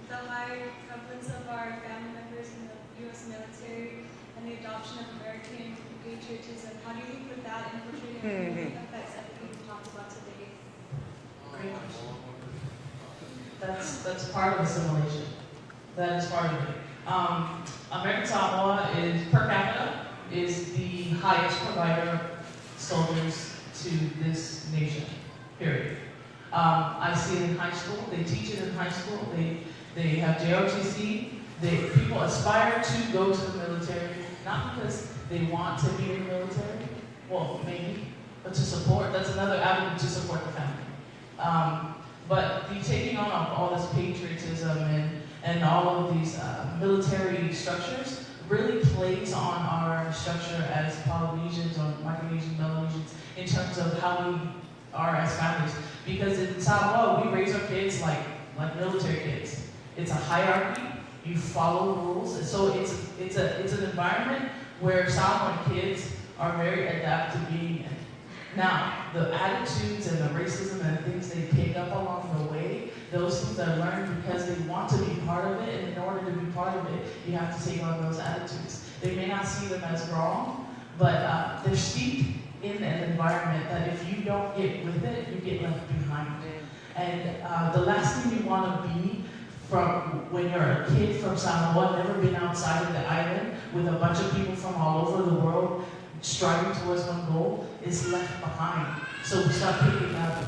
the high prevalence of our family members in the U.S. military and the adoption of American patriotism? How do you think that that infiltrating affects everything we talked about today? Great question. That's part of assimilation. That is part of it. American Samoa is, per capita, is the highest provider of soldiers to this nation, period. I see it in high school. They teach it in high school. They have JROTC. People aspire to go to the military, not because they want to be in the military, well, maybe, but to support. That's another avenue to support the family. But the taking on of all this patriotism and all of these military structures really plays on our structure as Polynesians or Micronesians, Melanesians, in terms of how we are as families. Because in Samoa, we raise our kids like military kids. It's a hierarchy. You follow rules. And so it's an environment where Samoan kids are very adept to being in. Now, the attitudes and the racism and things they pick up along the way, those things are learned because they want to be part of it, and in order to be part of it, you have to take on those attitudes. They may not see them as wrong, but they're steeped in an environment that if you don't get with it, you get left behind. And the last thing you want to be from when you're a kid from Samoa, never been outside of the island, with a bunch of people from all over the world striving towards one goal, is left behind. So we start picking up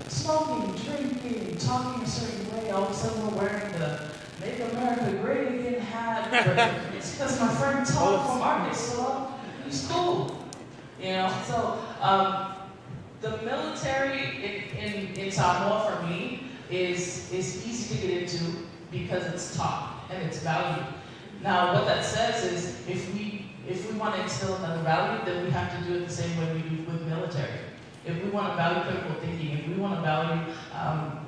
smoking, drinking, talking a certain way. All of a sudden we're wearing the Make America Great Again hat. But it's because my friend Tom from Arkansas, he's cool. You know, so the military in Samoa for me is easy to get into because it's taught and it's valued. Now, what that says is if we want to instill another value, then we have to do it the same way we do with military. If we want to value critical thinking, if we want to value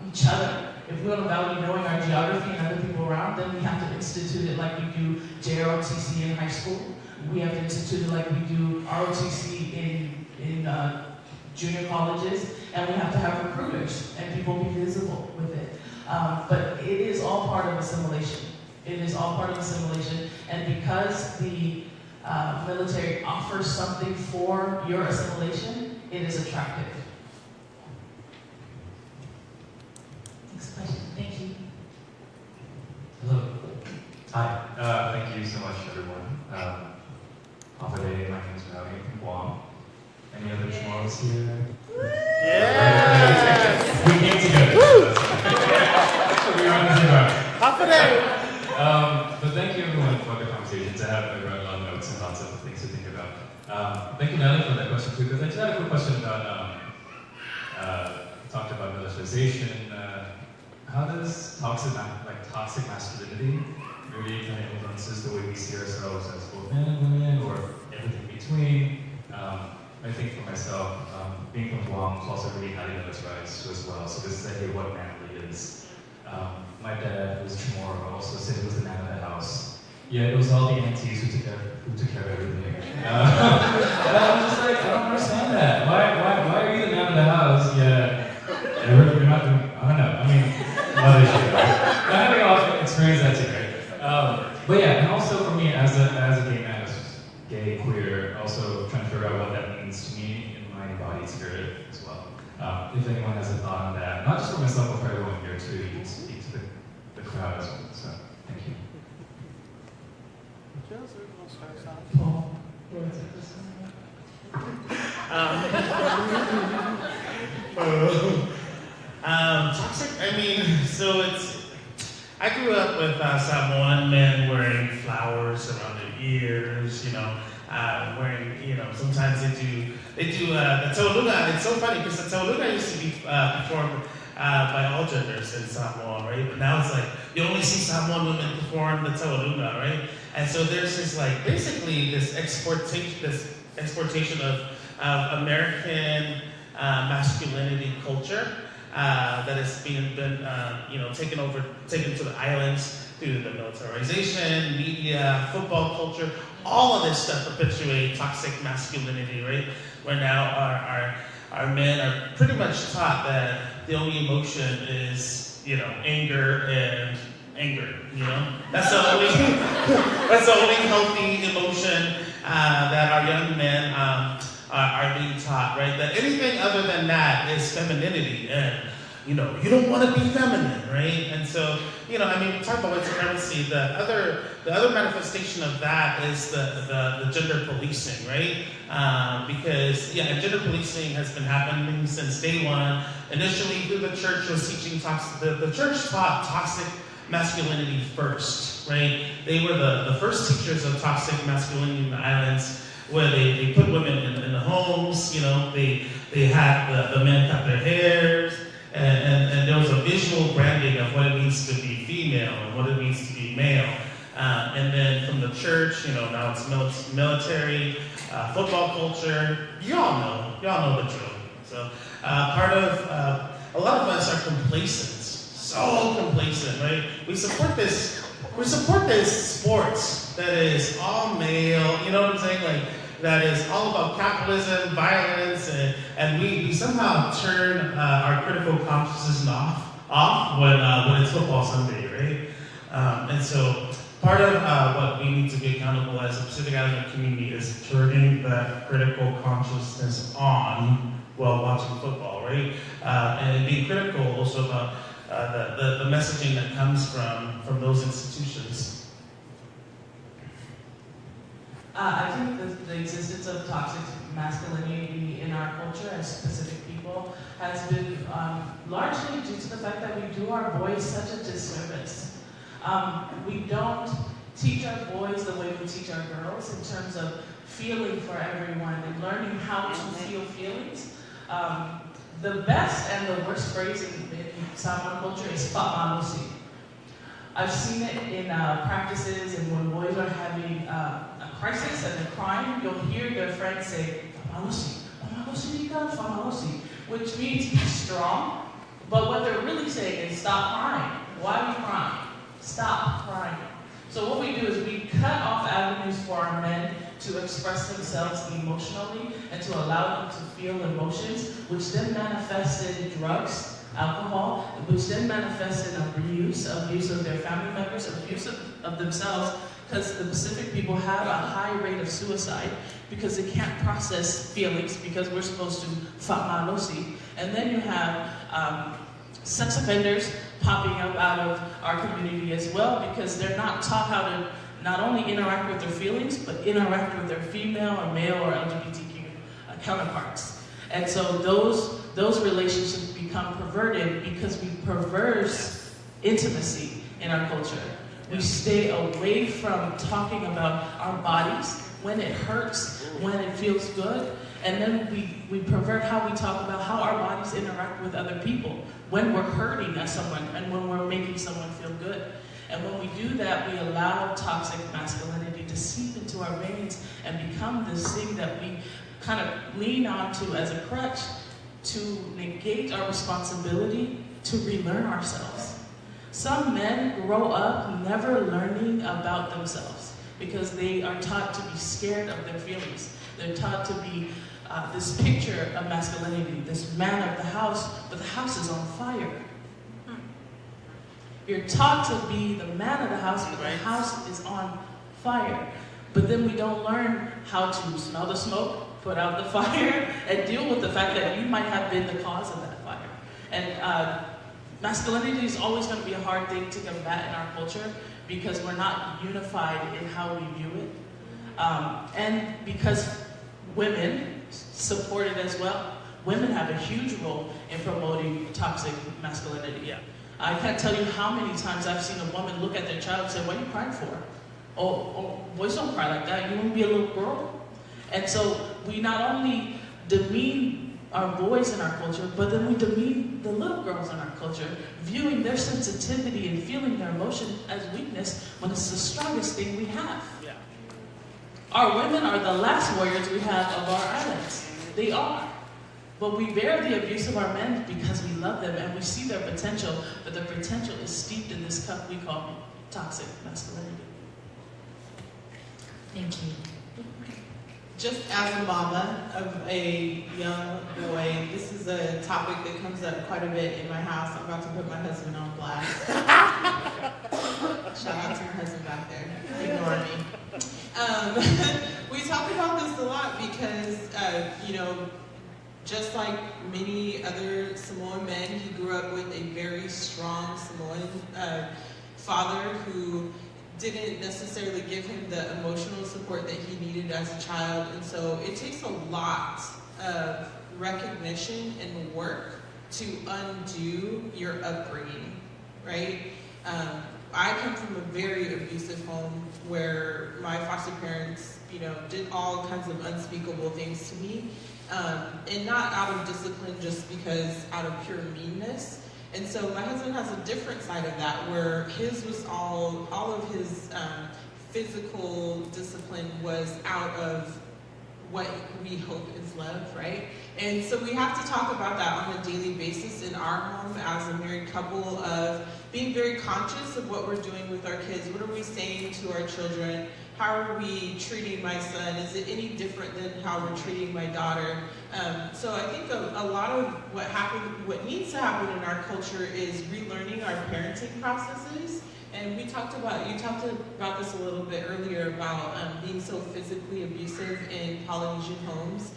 each other, if we want to value knowing our geography and other people around, then we have to institute it like we do JROTC in high school. We have to institute it like we do ROTC in junior colleges, and we have to have recruiters and people be visible with it. But it is all part of assimilation. It is all part of assimilation, and because the military offers something for your assimilation, it is attractive. Next question. Thank you. Hello. Hi. Thank you so much, everyone. Day, my name is Melanie from Guam. Any other Chamorros here? Yeah! We came together. We're on the same Day! But thank you, everyone, for the conversations. I have wrote a lot of notes and lots of things to think about. Thank you, Melanie, for that question, too, because I just had a quick question about, talked about militarization. How does toxic masculinity really kind of influences the way we see ourselves as both men and women, or everything between? I think for myself, being from Guam was also really highly militarized as well. So this is actually what manly is. My dad, who was Chamorro, also said he was the man of the house. Yeah, it was all the aunties who took care of everything. And I was just like, I don't understand that. Why are you the man of the house? Yeah, we're not doing, I don't know. I mean, what is it, right? I think I'll experience that too, right? But yeah, and also for me as a gay man, as gay, queer, also trying to figure out what that means to me in my embodied spirit as well. If anyone has a thought on that, not just for myself, but for everyone here too, you can speak to the crowd as well. So, thank you. Toxic, I mean, so I grew up with Samoan men wearing flowers around their ears, wearing, sometimes they do the Talanoa. It's so funny because the Talanoa used to be performed by all genders in Samoa, right? But now it's like, you only see Samoan women perform the Talanoa, right? And so there's this basically this exportation of American masculinity culture that has been taken to the islands through the militarization, media, football culture. All of this stuff perpetuate toxic masculinity, right? Where now our men are pretty much taught that the only emotion is, anger and anger. That's the only healthy emotion that our young men are being taught, right? That anything other than that is femininity, and you don't want to be feminine, right? And so, we talk about white supremacy. The other manifestation of that is the gender policing, right? Because gender policing has been happening since day one. Initially, the church was teaching the church taught toxic masculinity first, right? They were the first teachers of toxic masculinity in the islands, where they put women in the homes. They had the men cut their hairs. And there was a visual branding of what it means to be female and what it means to be male. And then from the church, now it's military, football culture. Y'all know the drill. So a lot of us are complacent, so complacent, right? We support this sports that is all male. You know what I'm saying? That is all about capitalism, violence, and we somehow turn our critical consciousness off when it's football Sunday, right? And so part of what we need to be accountable as a Pacific Islander community is turning that critical consciousness on while watching football, right? And being critical also about the messaging that comes from those institutions. I think the existence of toxic masculinity in our culture as Pacific people has been largely due to the fact that we do our boys such a disservice. We don't teach our boys the way we teach our girls in terms of feeling for everyone and learning how to feel feelings. The best and the worst phrase in Samoan culture is "whamalusi." I've seen it in practices, and when boys are having a crisis and they're crying, you'll hear their friends say, "Whamalusi, whamalusi ika, whamalusi," which means be strong. But what they're really saying is stop crying. Why are you crying? Stop crying. So what we do is we cut off avenues for our men to express themselves emotionally and to allow them to feel emotions, which then manifest in drugs, alcohol, which then manifests in abuse of their family members, abuse of themselves, because the Pacific people have a high rate of suicide because they can't process feelings because we're supposed to wha'amalosi. And then you have sex offenders popping up out of our community as well because they're not taught how to not only interact with their feelings, but interact with their female or male or LGBTQ counterparts. And so those relationships become perverted because we perverse intimacy in our culture. We stay away from talking about our bodies when it hurts, when it feels good, and then we pervert how we talk about how our bodies interact with other people when we're hurting at someone and when we're making someone feel good. And when we do that, we allow toxic masculinity to seep into our veins and become this thing that we kind of lean onto as a crutch to negate our responsibility to relearn ourselves. Some men grow up never learning about themselves because they are taught to be scared of their feelings. They're taught to be this picture of masculinity, this man of the house, but the house is on fire. You're taught to be the man of the house, but the house is on fire. But then we don't learn how to smell the smoke, put out the fire, and deal with the fact that you might have been the cause of that fire. And masculinity is always going to be a hard thing to combat in our culture because we're not unified in how we view it. And because women support it as well. Women have a huge role in promoting toxic masculinity. I can't tell you how many times I've seen a woman look at their child and say, "What are you crying for?" Oh, boys don't cry like that. You want to be a little girl? And so we not only demean our boys in our culture, but then we demean the little girls in our culture, viewing their sensitivity and feeling their emotion as weakness when it's the strongest thing we have. Our women are the last warriors we have of our islands. They are. But we bear the abuse of our men because we love them and we see their potential, but their potential is steeped in this cup we call toxic masculinity. Thank you. Just as a mama of a young boy, this is a topic that comes up quite a bit in my house. I'm about to put my husband on blast. Shout out to my husband back there. Ignore me. We talk about this a lot because, just like many other Samoan men, he grew up with a very strong Samoan father who didn't necessarily give him the emotional support that he needed as a child. And so it takes a lot of recognition and work to undo your upbringing, right? I come from a very abusive home where my foster parents, did all kinds of unspeakable things to me. And not out of discipline, just because out of pure meanness. And so my husband has a different side of that, where his was all of his physical discipline was out of what we hope is love, right? And so we have to talk about that on a daily basis in our home as a married couple, of being very conscious of what we're doing with our kids. What are we saying to our children? How are we treating my son? Is it any different than how we're treating my daughter? So I think a lot of what needs to happen in our culture is relearning our parenting processes. And you talked about this a little bit earlier about being so physically abusive in Polynesian homes.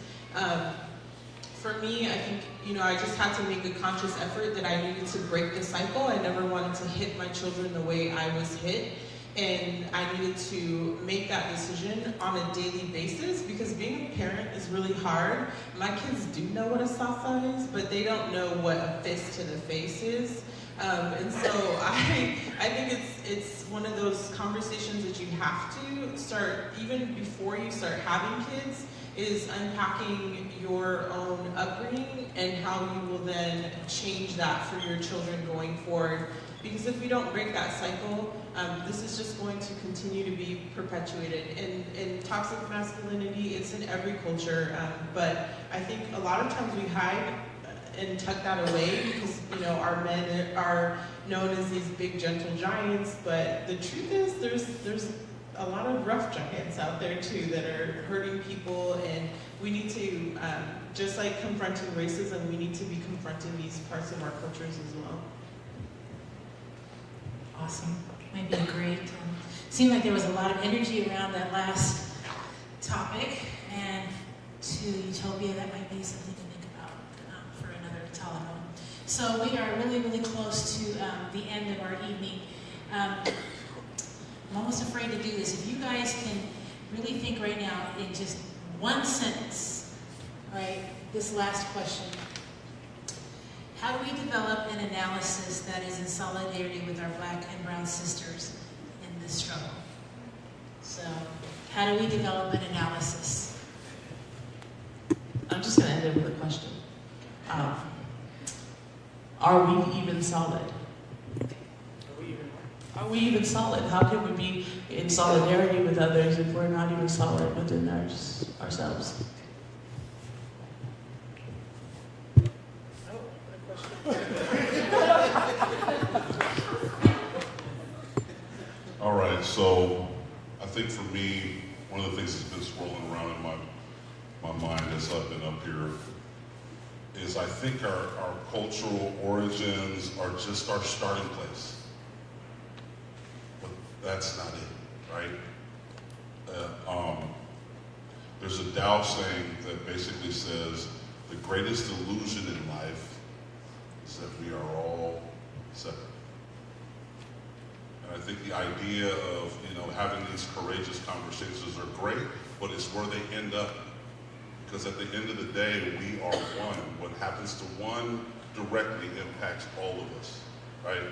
For me, I think, I just had to make a conscious effort that I needed to break the cycle. I never wanted to hit my children the way I was hit. And I needed to make that decision on a daily basis, because being a parent is really hard. My kids do know what a sasa is, but they don't know what a fist to the face is. And so I think it's one of those conversations that you have to start, even before you start having kids, is unpacking your own upbringing and how you will then change that for your children going forward. Because if we don't break that cycle, this is just going to continue to be perpetuated. And toxic masculinity, it's in every culture, but I think a lot of times we hide and tuck that away because, our men are known as these big, gentle giants, but the truth is there's a lot of rough giants out there too that are hurting people, and we need to just like confronting racism, we need to be confronting these parts of our cultures as well. Awesome. Might be a great. Seemed like there was a lot of energy around that last topic, and to Utopia, that might be something to think about for another Talanoa. So we are really, really close to the end of our evening. I'm almost afraid to do this. If you guys can really think right now in just one sentence, right, this last question. How do we develop an analysis that is in solidarity with our Black and brown sisters in this struggle? So, how do we develop an analysis? I'm just going to end it with a question. Are we even solid? Are we even solid? How can we be in solidarity with others if we're not even solid within ourselves? All right, so I think for me, one of the things that's been swirling around in my mind as I've been up here is I think our cultural origins are just our starting place. But that's not it, right? There's a Tao saying that basically says the greatest illusion in life is that we are all separate. And I think the idea of, having these courageous conversations are great, but it's where they end up. Because at the end of the day, we are one. What happens to one directly impacts all of us, right?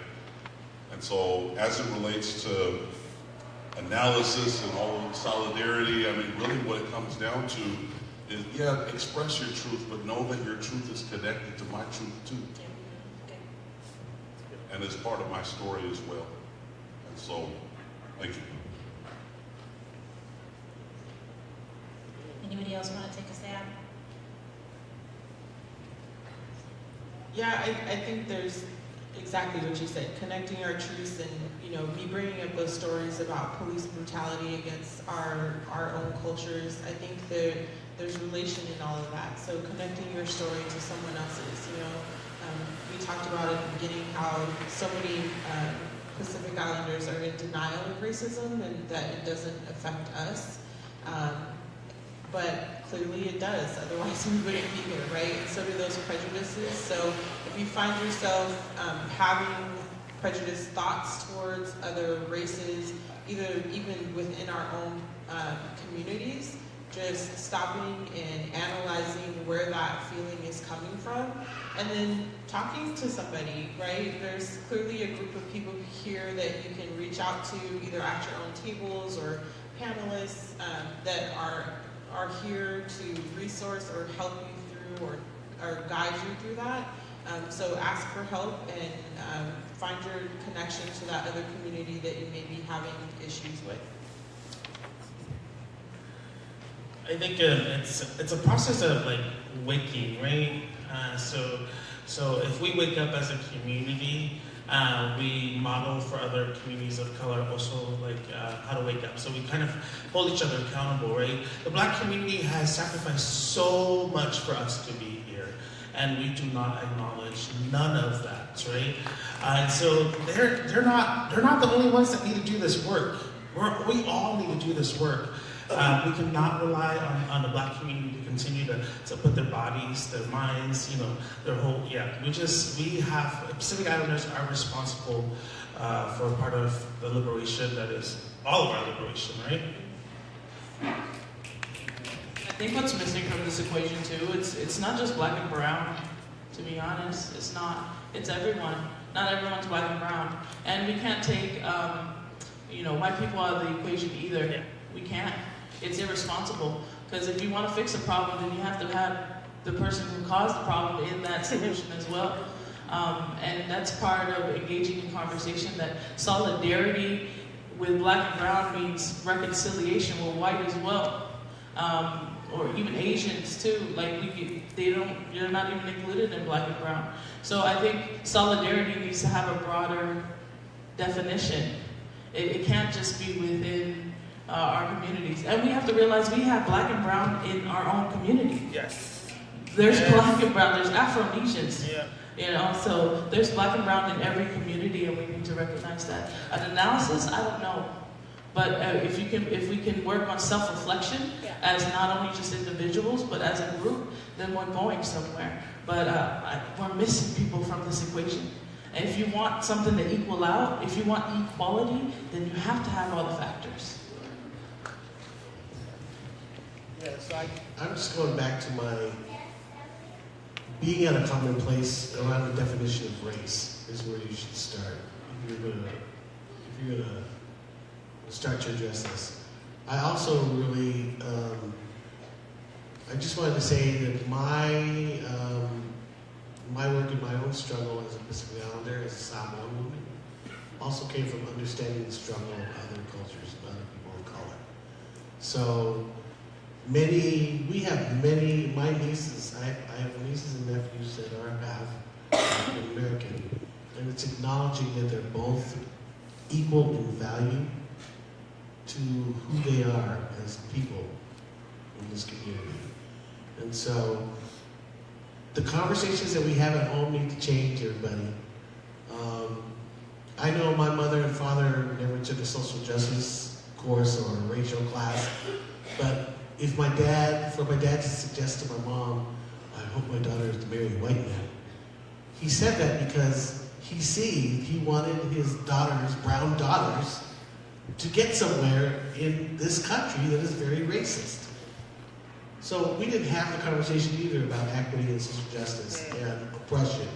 And so as it relates to analysis and all of solidarity, I mean, really what it comes down to is, yeah, express your truth, but know that your truth is connected to my truth too. And it's part of my story as well. And so, thank you. Anybody else want to take a stab? Yeah, I think there's exactly what you said, connecting our truths and, me bringing up those stories about police brutality against our own cultures. I think there's relation in all of that. So connecting your story to someone else's, we talked about at the beginning how so many Pacific Islanders are in denial of racism and that it doesn't affect us. But clearly it does, otherwise we wouldn't be here, right? And so do those prejudices. So if you find yourself having prejudiced thoughts towards other races, even within our own communities, just stopping and analyzing where that feeling is coming from, and then talking to somebody, right? There's clearly a group of people here that you can reach out to, either at your own tables or panelists that are here to resource or help you through or guide you through that. So ask for help and find your connection to that other community that you may be having issues with. I think it's a process of like waking, right? So if we wake up as a community, we model for other communities of color also like how to wake up. So we kind of hold each other accountable, right? The Black community has sacrificed so much for us to be here, and we do not acknowledge none of that, right? And so they're not the only ones that need to do this work. We all need to do this work. We cannot rely on the Black community to continue to put their bodies, their minds, their whole, we have, Pacific Islanders are responsible for part of the liberation that is all of our liberation, right? I think what's missing from this equation too, it's not just Black and brown, to be honest. It's not, it's everyone. Not everyone's Black and brown. And we can't take, white people out of the equation either. Yeah. We can't. It's irresponsible, because if you want to fix a problem, then you have to have the person who caused the problem in that solution as well. And that's part of engaging in conversation, that solidarity with Black and brown means reconciliation with white as well. Or even Asians too, you're not even included in Black and brown. So I think solidarity needs to have a broader definition. It can't just be within our communities. And we have to realize we have Black and brown in our own community. Yes. There's black and brown, there's Afro-Asians. Yeah. You know, so there's black and brown in every community, and we need to recognize that. An analysis, I don't know. But if we can work on self-reflection as not only just individuals, but as a group, then we're going somewhere. But we're missing people from this equation. And if you want something to equal out, if you want equality, then you have to have all the factors. Yeah, so I'm just going back to my being at a common place around the definition of race is where you should start if you're gonna start to address this. I also really, I just wanted to say that my work and my own struggle as a Pacific Islander, as a Samoan woman, also came from understanding the struggle of other cultures and other people of color. So we have many, my nieces, I have nieces and nephews that are half African American, and it's acknowledging that they're both equal in value to who they are as people in this community. And so the conversations that we have at home need to change, everybody. I know my mother and father never took a social justice course or a racial class, but for my dad to suggest to my mom, I hope my daughter is to marry a white man, he said that because he wanted his daughters, brown daughters, to get somewhere in this country that is very racist. So we didn't have the conversation either about equity and social justice and oppression.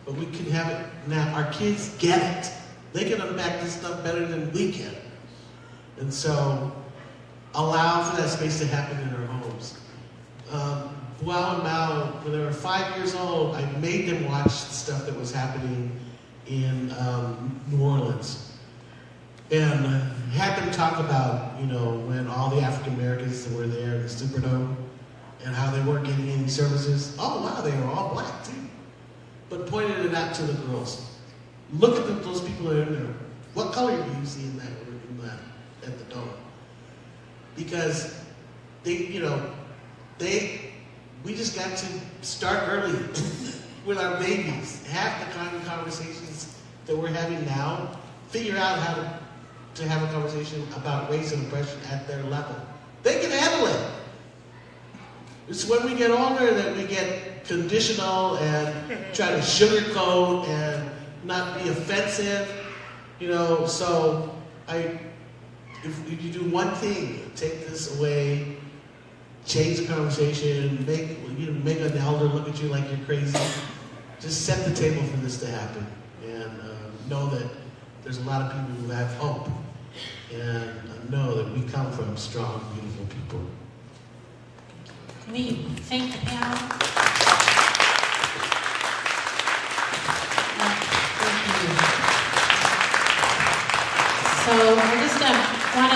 But we can have it now. Our kids get it. They can unpack this stuff better than we can. And so allow for that space to happen in our homes. Bual and Mao, when they were 5 years old, I made them watch stuff that was happening in New Orleans. And had them talk about, when all the African Americans that were there in the Superdome and how they weren't getting any services. Oh, wow, they were all black, too. But pointed it out to the girls. Look at those people that are in there. What color do you see in that at the dome? Because we just got to start early with our babies. Have the kind of conversations that we're having now. Figure out how to have a conversation about race and oppression at their level. They can handle it. It's when we get older that we get conditional and try to sugarcoat and not be offensive. So if you do one thing, take this away, change the conversation, make an elder look at you like you're crazy. Just set the table for this to happen, and know that there's a lot of people who have hope, and know that we come from strong, beautiful people. Can we thank the panel? Thank you. So I just want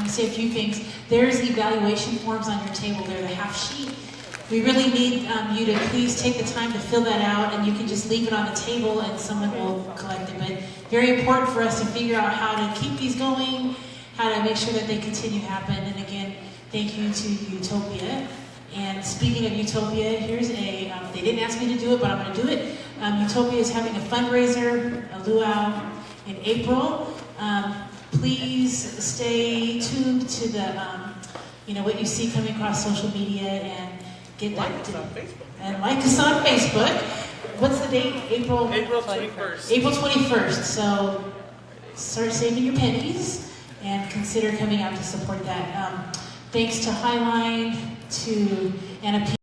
to say a few things. There's evaluation forms on your table. They're the half sheet. We really need you to please take the time to fill that out, and you can just leave it on the table and someone will collect it. But very important for us to figure out how to keep these going, how to make sure that they continue to happen. And again, thank you to U.T.O.P.I.A. And speaking of U.T.O.P.I.A, here's they didn't ask me to do it, but I'm going to do it. U.T.O.P.I.A is having a fundraiser, a luau, in April. Please stay tuned to the, what you see coming across social media, and get like us on Facebook. And like us on Facebook. What's the date? April 21st. April 21st. So start saving your pennies and consider coming out to support that. Thanks to Highline, to Anti-Blackness.